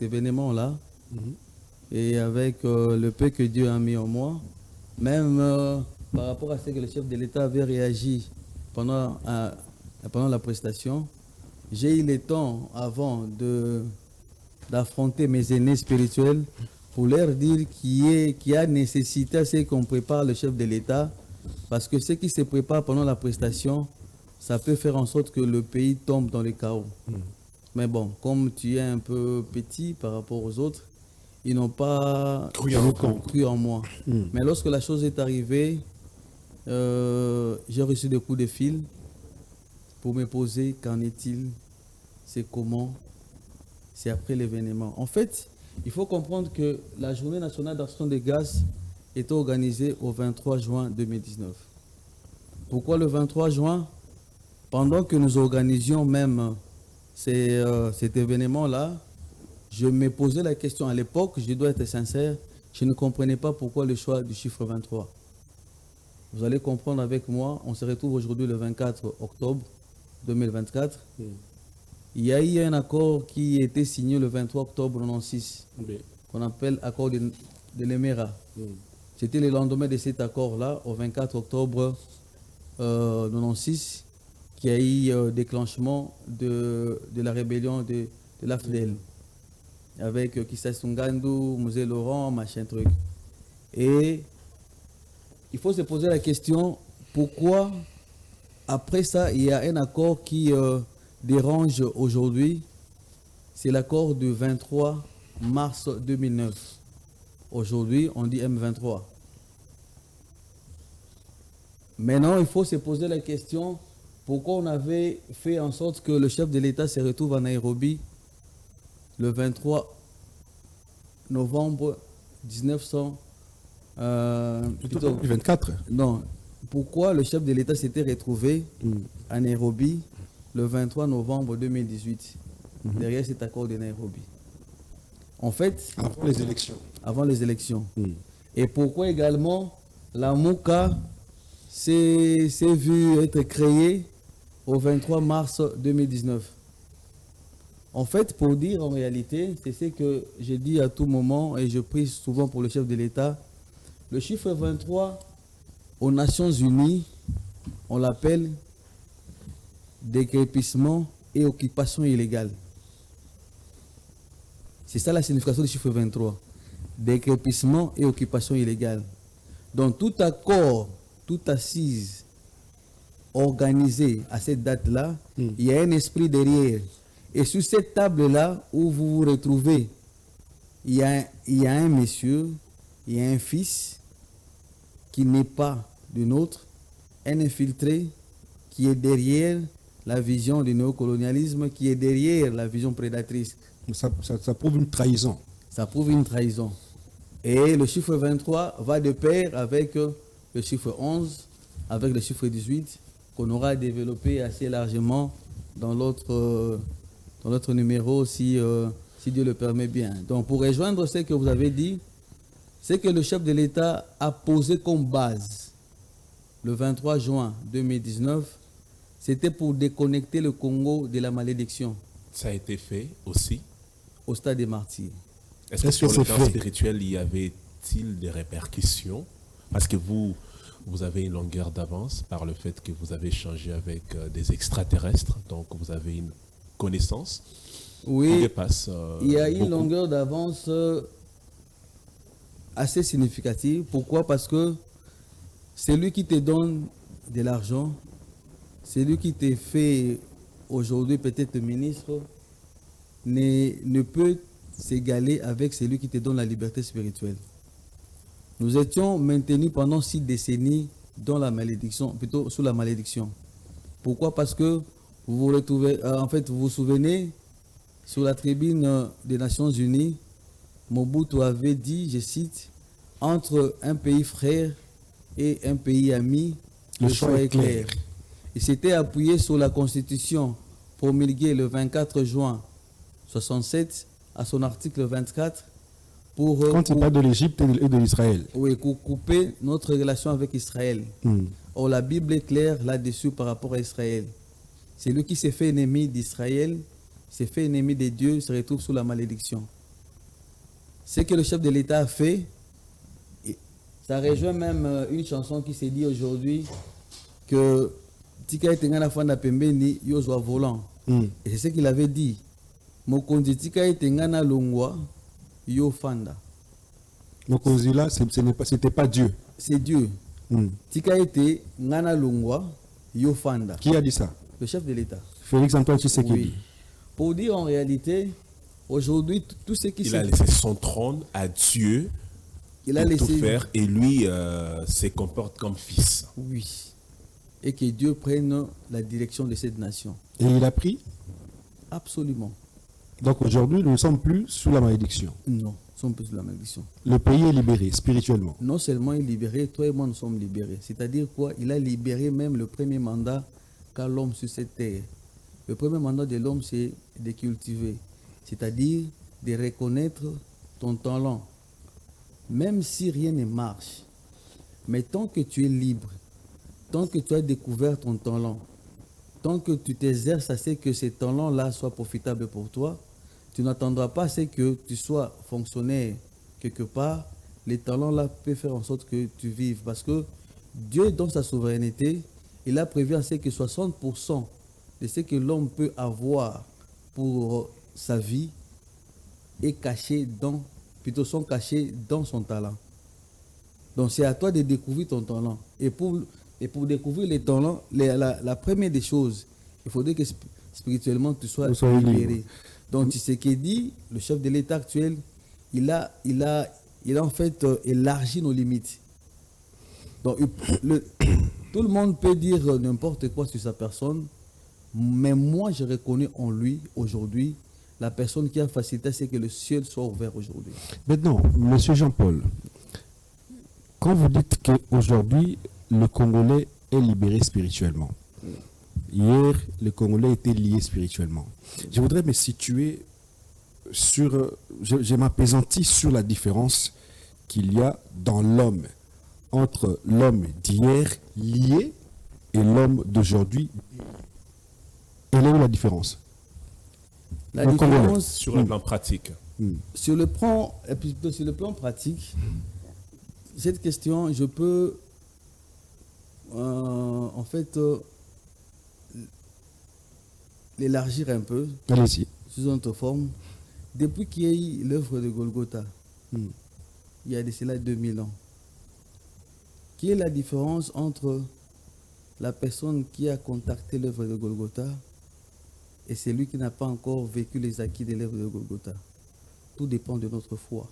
événement-là. Et avec le peu que Dieu a mis en moi, même par rapport à ce que le chef de l'État avait réagi pendant la prestation, j'ai eu le temps avant d'affronter mes aînés spirituels pour leur dire qu'il y a nécessité à ce qu'on prépare le chef de l'État, parce que ce qui se prépare pendant la prestation, ça peut faire en sorte que le pays tombe dans le chaos. Mais bon, comme tu es un peu petit par rapport aux autres, ils n'ont pas cru en moi. Mais lorsque la chose est arrivée, j'ai reçu des coups de fil pour me poser qu'en est-il, c'est comment, c'est après l'événement. En fait, il faut comprendre que la journée nationale d'action des gaz est organisée au 23 juin 2019. Pourquoi le 23 juin? Pendant que nous organisions même cet événement-là, je me posais la question à l'époque, je dois être sincère, je ne comprenais pas pourquoi le choix du chiffre 23. Vous allez comprendre avec moi, on se retrouve aujourd'hui le 24 octobre 2024. Il y a eu un accord qui a été signé le 23 octobre 1996, qu'on appelle accord de l'Emera. C'était le lendemain de cet accord-là, au 24 octobre 1996, qui a eu déclenchement de la rébellion de l'AFDEL, avec Kissa Sungandu, Mosé Laurent, machin truc. Et il faut se poser la question, pourquoi après ça, il y a un accord qui dérange aujourd'hui? C'est l'accord du 23 mars 2009. Aujourd'hui, on dit M23. Maintenant, il faut se poser la question, pourquoi on avait fait en sorte que le chef de l'État se retrouve à Nairobi le 23 novembre 1924. Non. Pourquoi le chef de l'État s'était retrouvé à Nairobi le 23 novembre 2018, derrière cet accord de Nairobi? En fait, avant les élections. Avant les élections. Et pourquoi également la MOUCA s'est vue être créée au 23 mars 2019? En fait, pour dire en réalité, c'est ce que je dis à tout moment et je prie souvent pour le chef de l'État. Le chiffre 23 aux Nations Unies, on l'appelle déguerpissement et occupation illégale. C'est ça la signification du chiffre 23. Déguerpissement et occupation illégale. Donc tout accord, toute assise organisée à cette date-là, il y a un esprit derrière. Et sur cette table-là où vous vous retrouvez, il y a un monsieur, il y a un fils qui n'est pas du nôtre, un infiltré qui est derrière la vision du néocolonialisme, qui est derrière la vision prédatrice. Ça prouve une trahison. Ça prouve une trahison. Et le chiffre 23 va de pair avec le chiffre 11, avec le chiffre 18, qu'on aura développé assez largement dans l'autre numéro, si Dieu le permet bien. Donc, pour rejoindre ce que vous avez dit, c'est que le chef de l'État a posé comme base, le 23 juin 2019, c'était pour déconnecter le Congo de la malédiction. Ça a été fait aussi au stade des martyrs. Est-ce que sur le plan spirituel, y avait-il des répercussions? Parce que vous avez une longueur d'avance par le fait que vous avez échangé avec des extraterrestres, donc vous avez une connaissance qui dépasse. Il y a une longueur d'avance assez significative. Pourquoi? Parce que c'est lui qui te donne de l'argent, c'est lui qui te fait aujourd'hui peut-être ministre, ne peut s'égaler avec celui qui te donne la liberté spirituelle. Nous étions maintenus pendant 6 décennies dans la malédiction, plutôt sous la malédiction. Pourquoi? Parce que vous vous retrouvez, vous vous souvenez, sur la tribune des Nations Unies, Mobutu avait dit, je cite, entre un pays frère et un pays ami, le choix est clair. Il s'était appuyé sur la Constitution promulguée le 24 juin 1967 à son article 24 pour... Quand il parle de l'Égypte et de l'Israël. Oui, pour couper notre relation avec Israël. Or, la Bible est claire là-dessus par rapport à Israël. C'est lui qui s'est fait ennemi d'Israël, s'est fait ennemi de Dieu, se retrouve sous la malédiction. Ce que le chef de l'État a fait, ça rejoint même une chanson qui s'est dit aujourd'hui que Tika etengana fanda pembeni yozwa volant. Et c'est ce qu'il avait dit. Mokonzi tika etengana longwa yo fanda. Mokonzi là, c'était pas Dieu. C'est Dieu. Tika ete ngana longwa yo fanda. Qui a dit ça? Le chef de l'État. Félix Antoine Tshisekedi. Oui. Pour dire en réalité, aujourd'hui, tout ce qui Il a laissé son trône à Dieu. Il a laissé tout faire et lui se comporte comme fils. Oui. Et que Dieu prenne la direction de cette nation. Et il a pris? Absolument. Donc aujourd'hui, nous ne sommes plus sous la malédiction. Non, nous ne sommes plus sous la malédiction. Le pays est libéré spirituellement. Non seulement il est libéré, toi et moi nous sommes libérés. C'est-à-dire quoi? Il a libéré même le premier mandat qu'a l'homme sur cette terre. Le premier mandat de l'homme, c'est de cultiver. C'est-à-dire de reconnaître ton talent. Même si rien ne marche. Mais tant que tu es libre, tant que tu as découvert ton talent, tant que tu t'exerces à ce que ces talents-là soient profitables pour toi, tu n'attendras pas à ce que tu sois fonctionnaire quelque part. Les talents-là peuvent faire en sorte que tu vives. Parce que Dieu, dans sa souveraineté, il a prévu à ce que 60% de ce que l'homme peut avoir pour sa vie est caché sont cachés dans son talent. Donc c'est à toi de découvrir ton talent. Et pour découvrir les talents, la première des choses, il faudrait que spirituellement tu sois libéré. Donc Tshisekedi, le chef de l'État actuel, il a en fait élargi nos limites. Donc tout le monde peut dire n'importe quoi sur sa personne, mais moi je reconnais en lui aujourd'hui la personne qui a facilité à ce que le ciel soit ouvert aujourd'hui. Maintenant, M. Jean-Paul, quand vous dites qu'aujourd'hui, le Congolais est libéré spirituellement, hier, le Congolais était lié spirituellement, je voudrais me situer sur... Je m'apaisantis sur la différence qu'il y a dans l'homme, entre l'homme d'hier lié et l'homme d'aujourd'hui. Quelle est la différence? La différence sur le plan pratique. Sur le plan pratique, cette question, je peux En fait, l'élargir un peu, Allez-y. sous une autre forme. Depuis qu'il y a eu l'œuvre de Golgotha, il y a de cela 2000 ans, quelle est la différence entre la personne qui a contacté l'œuvre de Golgotha et celui qui n'a pas encore vécu les acquis de l'œuvre de Golgotha? Tout dépend de notre foi.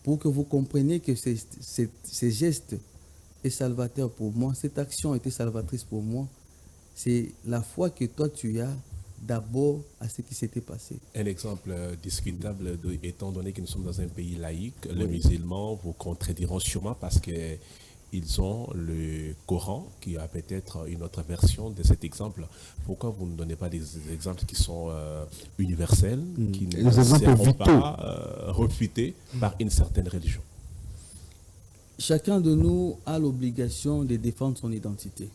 Pour que vous compreniez que ces gestes est salvateur pour moi, cette action était salvatrice pour moi, c'est la foi que toi tu as d'abord à ce qui s'était passé. Un exemple discutable, étant donné que nous sommes dans un pays laïque, les musulmans vous contrediront sûrement parce qu'ils ont le Coran qui a peut-être une autre version de cet exemple. Pourquoi vous ne donnez pas des exemples qui sont universels, qui ne seront pas refutés par une certaine religion? Chacun de nous a l'obligation de défendre son identité.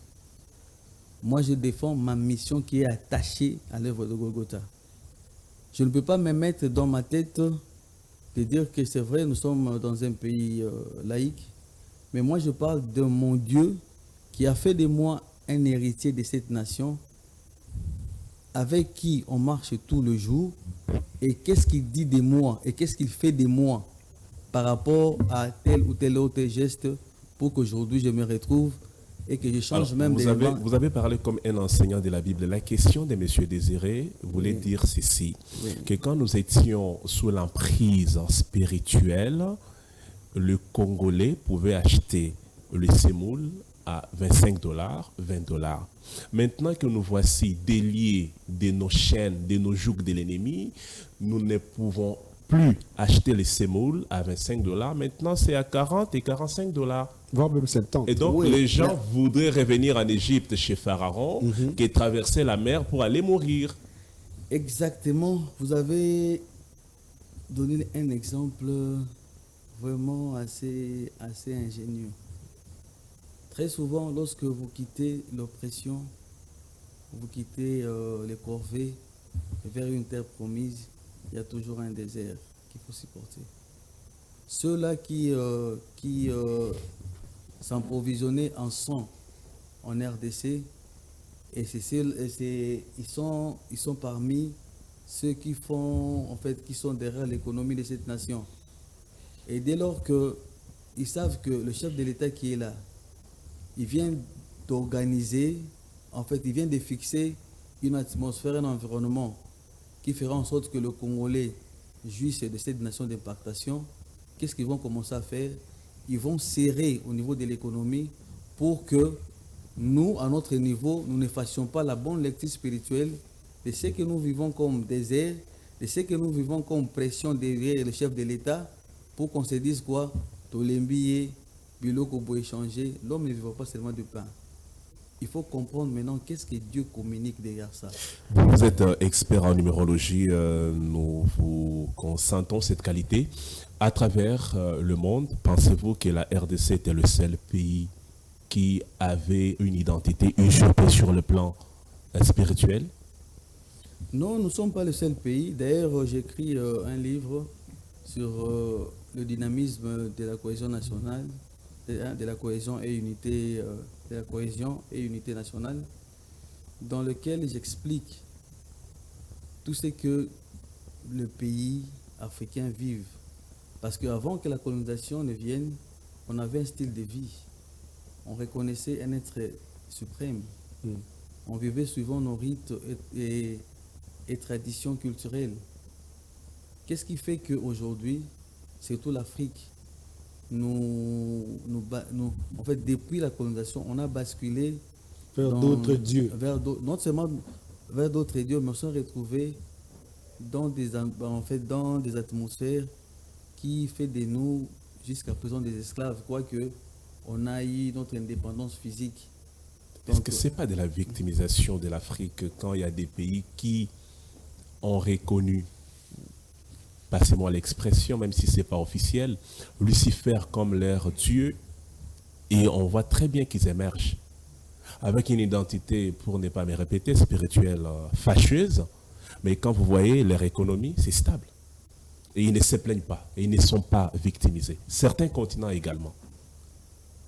Moi, je défends ma mission qui est attachée à l'œuvre de Golgotha. Je ne peux pas me mettre dans ma tête de dire que c'est vrai, nous sommes dans un pays laïque, mais moi, je parle de mon Dieu qui a fait de moi un héritier de cette nation, avec qui on marche tout le jour, et qu'est-ce qu'il dit de moi, et qu'est-ce qu'il fait de moi par rapport à tel ou tel autre geste pour qu'aujourd'hui je me retrouve et que je change. Alors, même vous avez parlé comme un enseignant de la Bible. La question de M. Désiré voulait dire ceci, que quand nous étions sous l'emprise spirituelle, le Congolais pouvait acheter le semoule à 25 $, 20 $. Maintenant que nous voici déliés de nos chaînes, de nos jougs de l'ennemi, nous ne pouvons plus acheter les semoule à 25 $. Maintenant, c'est à 40 et 45 $. Voire même 70. Et donc, les gens voudraient revenir en Égypte chez Pharaon, qui traversait la mer pour aller mourir. Exactement. Vous avez donné un exemple vraiment assez ingénieux. Très souvent, lorsque vous quittez l'oppression, vous quittez les corvées vers une terre promise, il y a toujours un désert qu'il faut supporter. Ceux-là qui s'approvisionnaient en sang en RDC, ils sont parmi ceux qui sont derrière l'économie de cette nation. Et dès lors qu'ils savent que le chef de l'État qui est là, il vient d'organiser, il vient de fixer une atmosphère, un environnement qui fera en sorte que le Congolais jouisse de cette nation d'impactation, qu'est-ce qu'ils vont commencer à faire? Ils vont serrer au niveau de l'économie pour que nous, à notre niveau, nous ne fassions pas la bonne lecture spirituelle de ce que nous vivons comme désert, de ce que nous vivons comme pression derrière le chef de l'État, pour qu'on se dise quoi? Tolembiye, biloko pour échanger, l'homme ne vivra pas seulement du pain. Il faut comprendre maintenant qu'est-ce que Dieu communique derrière ça. Vous êtes expert en numérologie, nous vous consentons cette qualité. À travers le monde, pensez-vous que la RDC était le seul pays qui avait une identité usurpée sur le plan spirituel? Non, nous ne sommes pas le seul pays. D'ailleurs, j'écris un livre sur le dynamisme de la cohésion nationale, de la cohésion et unité nationale, dans lequel j'explique tout ce que le pays africain vive. Parce qu'avant que la colonisation ne vienne, on avait un style de vie. On reconnaissait un être suprême. On vivait suivant nos rites et traditions culturelles. Qu'est-ce qui fait qu'aujourd'hui, surtout l'Afrique, depuis la colonisation, on a basculé vers d'autres dieux. Non seulement vers d'autres dieux, mais on s'est retrouvés dans des atmosphères qui fait de nous jusqu'à présent des esclaves, quoique on a eu notre indépendance physique. Est-ce que ce n'est pas de la victimisation de l'Afrique quand il y a des pays qui ont reconnu, passez-moi l'expression, même si ce n'est pas officiel, Lucifer comme leur Dieu, et on voit très bien qu'ils émergent avec une identité, pour ne pas me répéter, spirituelle fâcheuse, mais quand vous voyez leur économie, c'est stable. Et ils ne se plaignent pas, et ils ne sont pas victimisés. Certains continents également.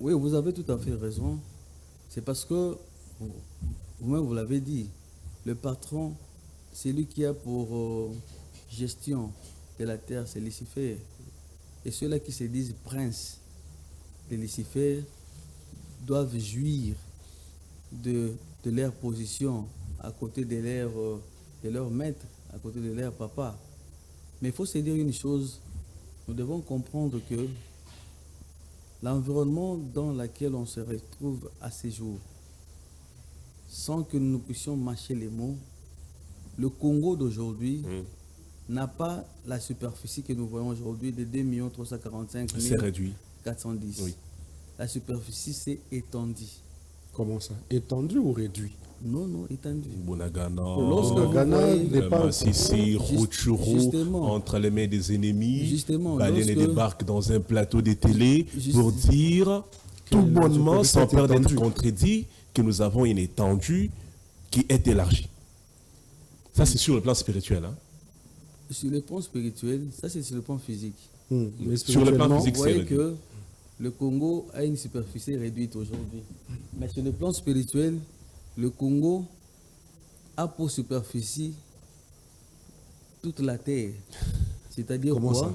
Oui, vous avez tout à fait raison. C'est parce que, vous-même vous l'avez dit, le patron, c'est lui qui a pour gestion de la terre, c'est Lucifer. Et ceux-là qui se disent princes de Lucifer doivent jouir de leur position à côté de leur maître, à côté de leur papa. Mais il faut se dire une chose, nous devons comprendre que l'environnement dans lequel on se retrouve à ces jours, sans que nous puissions mâcher les mots, le Congo d'aujourd'hui n'a pas la superficie que nous voyons aujourd'hui de 2 345 C'est réduit. 410. Oui. La superficie s'est étendue. Comment ça? Étendu ou réduit? Non, étendue. Bunagana, Lorsque vous voyez- Massissi, Rutshuru, Justement. entre les mains des ennemis, Justement, Baleine lorsque- débarque dans un plateau de télé Juste- pour dire tout la bonnement, superficie sans est peur d'être étendue. contredit, que nous avons une étendue qui est élargie. Ça, c'est sur le plan spirituel. Hein. Sur le plan spirituel, ça c'est sur le plan physique. Mais Sur le plan spirituellement, physique, Vous c'est voyez réduit. que le Congo a une superficie réduite aujourd'hui. Mais sur le plan spirituel, le Congo a pour superficie toute la terre. C'est-à-dire Comment quoi? ça?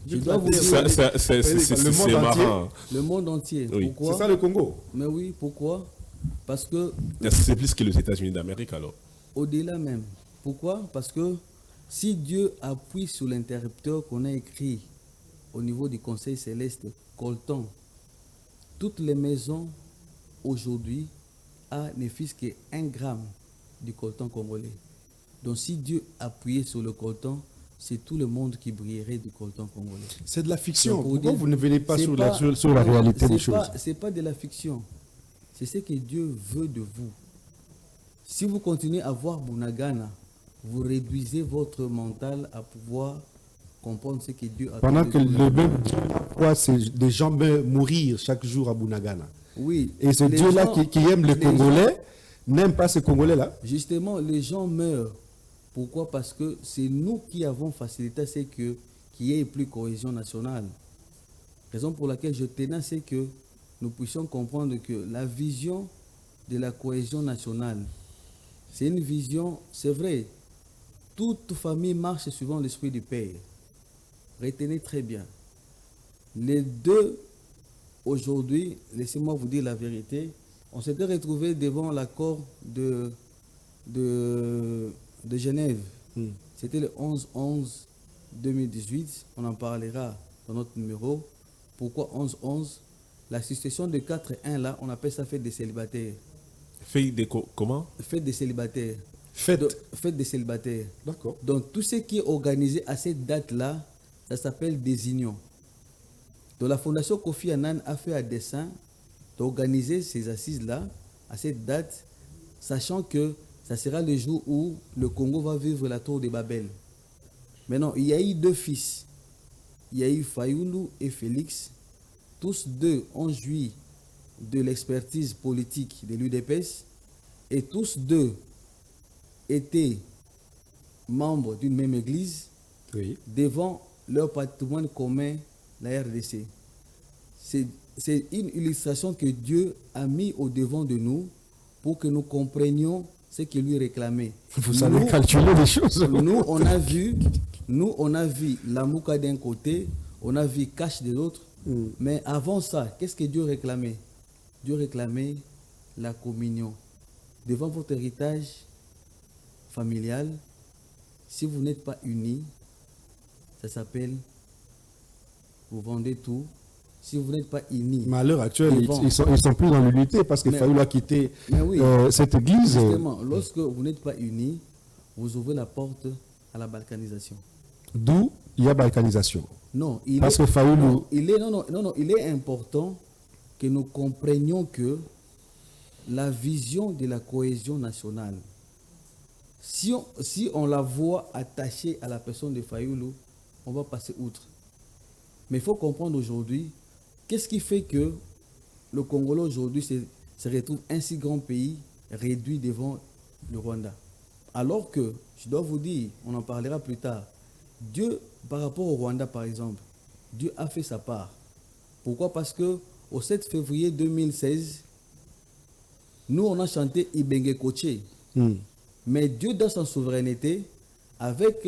Je dois vous terre, dire C'est Le monde marrant. le monde entier. Oui. Pourquoi? C'est ça le Congo. Mais oui, pourquoi? Parce que C'est plus que les États-Unis d'Amérique alors. au-delà même. Pourquoi? Parce que si Dieu appuie sur l'interrupteur qu'on a écrit au niveau du Conseil céleste, coltan, toutes les maisons aujourd'hui ne fixent qu'un gramme du coltan congolais. Donc si Dieu appuyait sur le coltan, c'est tout le monde qui brillerait du coltan congolais. C'est de la fiction. Donc, pour Pourquoi dire- vous ne venez pas c'est sur pas- la réalité des choses? C'est pas de la fiction. C'est ce que Dieu veut de vous. Si vous continuez à voir Bunagana, vous réduisez votre mental à pouvoir comprendre ce que Dieu a Pendant fait que de vous. le même Dieu voit des gens mourir chaque jour à Bunagana. Oui. Et ce les Dieu-là gens- qui aime les les Congolais n'aime pas ces Congolais-là. Justement, les gens meurent. Pourquoi? Parce que c'est nous qui avons facilité à ce qu'il y ait plus cohésion nationale. Raison pour laquelle je tenais à ce que nous puissions comprendre que la vision de la cohésion nationale, c'est une vision, c'est vrai, toute famille marche suivant l'esprit du Père. Retenez très bien. Les deux, aujourd'hui, laissez-moi vous dire la vérité, on s'était retrouvés devant l'accord de Genève. C'était le 11-11-2018. On en parlera dans notre numéro. Pourquoi 11-11? La succession de 4-1 là, on appelle ça fête des célibataires. Fait des comment? Fête des célibataires. Faites. Fête des célibataires. D'accord. Donc tout ce qui est organisé à cette date-là, ça s'appelle des unions. Donc la Fondation Kofi Annan a fait un dessein d'organiser ces assises-là à cette date, sachant que ça sera le jour où le Congo va vivre la tour de Babel. Maintenant, il y a eu deux fils. Il y a eu Fayoulou et Félix. Tous deux ont joui de l'expertise politique de l'UDPS et tous deux étaient membres d'une même église Oui. devant leur patrimoine commun, la RDC. C'est une illustration que Dieu a mis au devant de nous pour que nous comprenions ce qu'il lui réclamait. Vous savez calculer les choses. Nous, on a vu la Mouka d'un côté, on a vu Cash de l'autre. Mais avant ça, qu'est-ce que Dieu réclamait? Dieu réclamait la communion. Devant votre héritage familial, si vous n'êtes pas unis, ça s'appelle vous vendez tout. Si vous n'êtes pas unis. Mais à l'heure actuelle, devant- ils sont plus dans l'unité parce qu'il Mais- fallait quitter Mais oui. cette église. Justement, lorsque vous n'êtes pas unis, vous ouvrez la porte à la balkanisation. D'où il y a balkanisation. Non, Parce que Fayoulou- non, il est important que nous comprenions que la vision de la cohésion nationale, si on la voit attachée à la personne de Fayoulou, on va passer outre. Mais il faut comprendre aujourd'hui, qu'est-ce qui fait que le Congolais aujourd'hui se retrouve un si grand pays réduit devant le Rwanda. Alors que, je dois vous dire, on en parlera plus tard, Dieu, par rapport au Rwanda par exemple, Dieu a fait sa part. Pourquoi? Parce que au 7 février 2016, nous, on a chanté Ibenge Koché. Mais Dieu, dans sa souveraineté, avec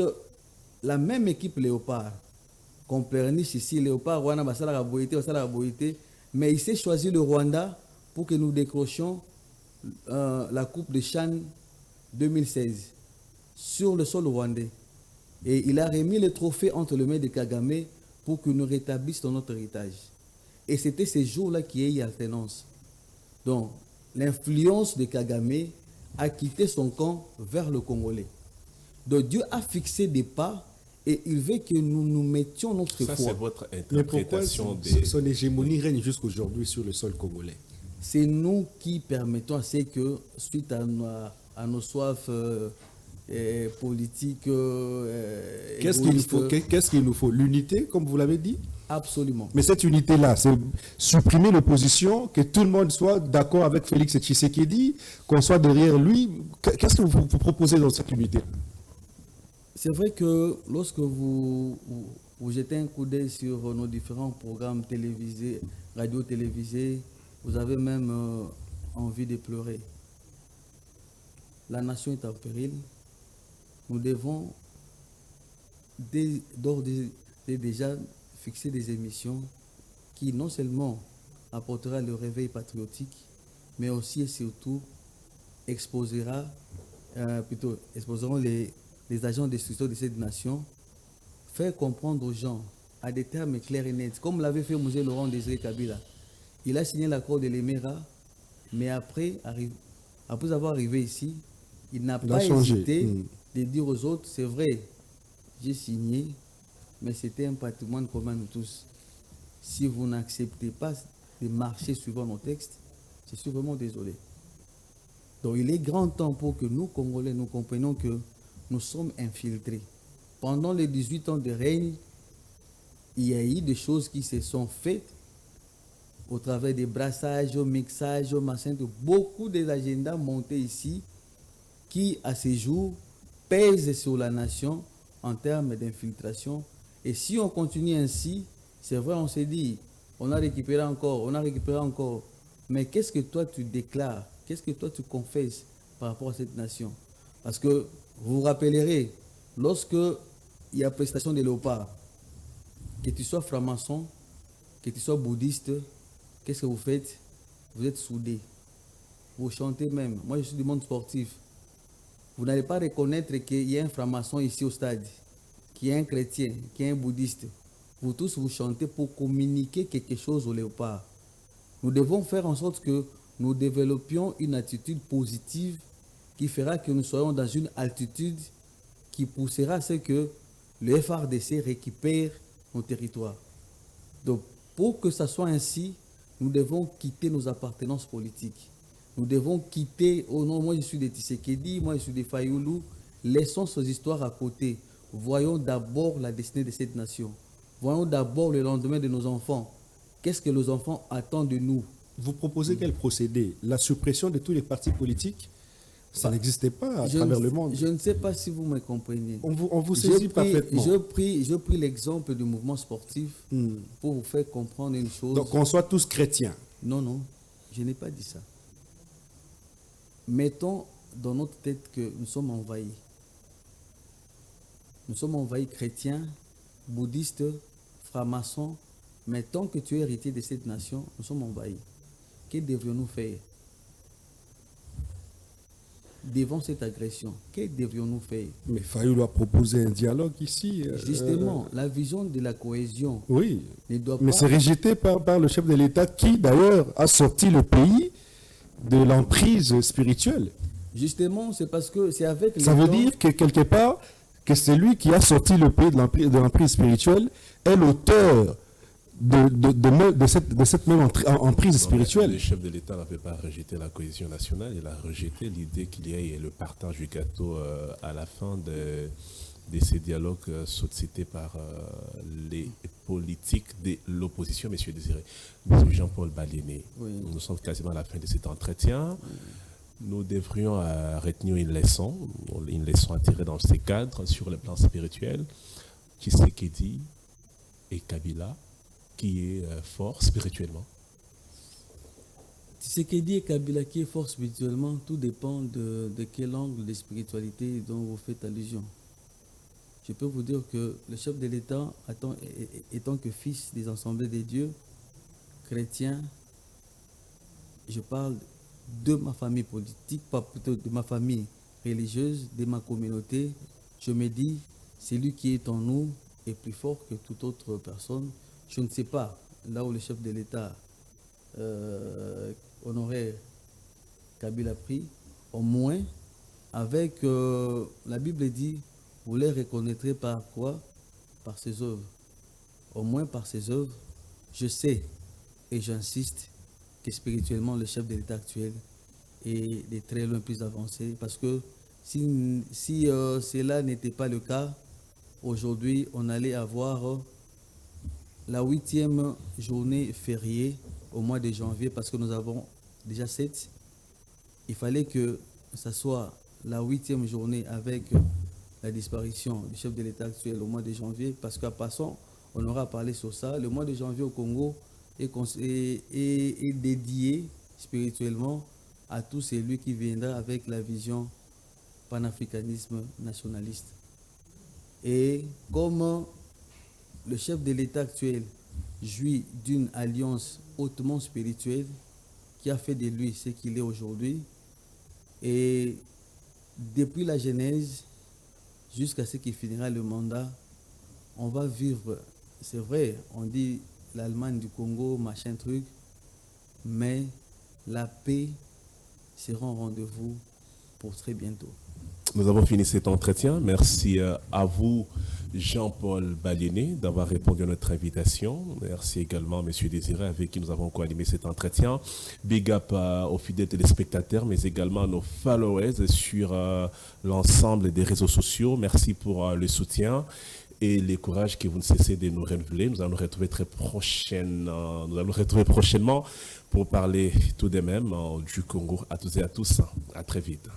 la même équipe Léopard, qu'on plénisse ici, Léopard, Rwanda, mais il s'est choisi le Rwanda pour que nous décrochions la Coupe de Chan 2016 sur le sol rwandais. Et il a remis le trophée entre les mains de Kagame pour que nous rétablissions notre héritage. Et c'était ces jours-là qu'il y a eu alternance. Donc, l'influence de Kagame a quitté son camp vers le Congolais. Donc, Dieu a fixé des pas et il veut que nous nous mettions notre foi. Ça, c'est votre Mais pourquoi interprétation des... son hégémonie règne jusqu'aujourd'hui sur le sol congolais? C'est nous qui permettons à ce que, suite à nos soifs politiques, qu'est-ce qu'il nous faut? L'unité, comme vous l'avez dit? Absolument. Mais cette unité-là, c'est supprimer l'opposition, que tout le monde soit d'accord avec Félix Tshisekedi, qu'on soit derrière lui. Qu'est-ce que vous proposez dans cette unité? C'est vrai que lorsque vous jetez un coup d'œil sur nos différents programmes télévisés, radio-télévisés, vous avez même envie de pleurer. La nation est en péril. Nous devons déjà fixer des émissions qui non seulement apportera le réveil patriotique, mais aussi et surtout exposeront les agents de destruction de cette nation, faire comprendre aux gens à des termes clairs et nets, comme l'avait fait M. Laurent Désiré Kabila. Il a signé l'accord de l'Emera, mais après avoir arrivé ici, il n'a pas hésité de dire aux autres, c'est vrai, j'ai signé, mais c'était un patrimoine commun nous tous. Si vous n'acceptez pas de marcher suivant nos textes, je suis vraiment désolé. Donc il est grand temps pour que nous, Congolais, nous comprenions que nous sommes infiltrés. Pendant les 18 ans de règne, il y a eu des choses qui se sont faites au travers des brassages, au mixage, au machin, de beaucoup des agendas montés ici qui, à ce jour, pèsent sur la nation en termes d'infiltration. Et si on continue ainsi, c'est vrai, on s'est dit, on a récupéré encore. Mais qu'est-ce que toi tu déclares? Qu'est-ce que toi tu confesses par rapport à cette nation? Parce que vous vous rappellerez, lorsque il y a prestation de léopard, que tu sois franc-maçon, que tu sois bouddhiste, qu'est-ce que vous faites? Vous êtes soudés. Vous chantez même. Moi, je suis du monde sportif. Vous n'allez pas reconnaître qu'il y a un franc-maçon ici au stade, qu'il y a un chrétien, qu'il y a un bouddhiste. Vous tous, vous chantez pour communiquer quelque chose au léopard. Nous devons faire en sorte que nous développions une attitude positive qui fera que nous soyons dans une altitude qui poussera à ce que le FRDC récupère nos territoires. Donc, pour que ça soit ainsi, nous devons quitter nos appartenances politiques. Nous devons quitter, oh non, moi je suis de Tshisekedi, moi je suis de Fayoulou, laissons ces histoires à côté. Voyons d'abord la destinée de cette nation. Voyons d'abord le lendemain de nos enfants. Qu'est-ce que nos enfants attendent de nous? Vous proposez quel procédé? La suppression de tous les partis politiques? Ça n'existait pas à travers le monde. Je ne sais pas si vous me comprenez. On vous saisit parfaitement. Je pris l'exemple du mouvement sportif pour vous faire comprendre une chose. Donc qu'on soit tous chrétiens. Non, je n'ai pas dit ça. Mettons dans notre tête que nous sommes envahis. Nous sommes envahis chrétiens, bouddhistes, francs-maçons. Mais tant que tu es héritier de cette nation, nous sommes envahis. Que devrions-nous faire devant cette agression? Que devrions-nous faire? Mais Fayoulou a proposé un dialogue ici. Justement, la vision de la cohésion. Oui, ne doit mais pas... c'est rejeté par le chef de l'État qui, d'ailleurs, a sorti le pays de l'emprise spirituelle. Justement, c'est parce que c'est avec... Ça veut dire que quelque part, que c'est lui qui a sorti le pays de l'emprise spirituelle est l'auteur de cette même emprise spirituelle. Le chef de l'État n'avait pas rejeté la cohésion nationale, il a rejeté l'idée qu'il y ait le partage du gâteau à la fin de ces dialogues sollicités par les politiques de l'opposition, M. Désiré. M. Jean-Paul Baléné, oui. Nous sommes quasiment à la fin de cet entretien. Oui. Nous devrions retenir une leçon à tirer dans ces cadres sur le plan spirituel. Tshisekedi et Kabila, qui est fort spirituellement, Tshisekedi et Kabila qui est fort spirituellement, tout dépend de quel angle de spiritualité dont vous faites allusion. Je peux vous dire que le chef de l'État, étant que fils des assemblées des dieux, chrétien, je parle de ma famille politique, pas plutôt de ma famille religieuse, de ma communauté. Je me dis, celui qui est en nous est plus fort que toute autre personne. Je ne sais pas, là où le chef de l'État honoré Kabila a pris, au moins, avec la Bible dit, vous les reconnaîtrez par quoi? Par ses œuvres. Au moins par ses œuvres, je sais et j'insiste que spirituellement, le chef de l'État actuel est de très loin plus avancé. Parce que si cela n'était pas le cas, aujourd'hui, on allait avoir la 8e journée fériée au mois de janvier, parce que nous avons déjà 7. Il fallait que ce soit la 8e journée avec la disparition du chef de l'État actuel au mois de janvier, parce qu'à passant, on aura parlé sur ça. Le mois de janvier au Congo est dédié spirituellement à tout celui qui viendra avec la vision panafricanisme nationaliste. Et comme le chef de l'État actuel jouit d'une alliance hautement spirituelle qui a fait de lui ce qu'il est aujourd'hui, et depuis la Genèse jusqu'à ce qu'il finira le mandat, on va vivre, c'est vrai, on dit l'Allemagne du Congo, machin truc, mais la paix sera en rendez-vous pour très bientôt. Nous avons fini cet entretien. Merci à vous, Jean-Paul Baléné, d'avoir répondu à notre invitation. Merci également, M. Désiré, avec qui nous avons co-animé cet entretien. Big up aux fidèles téléspectateurs, mais également à nos followers sur l'ensemble des réseaux sociaux. Merci pour le soutien et le courage que vous ne cessez de nous renouveler. Nous allons nous retrouver prochainement pour parler tout de même du Congo. À tous et à tous, à très vite.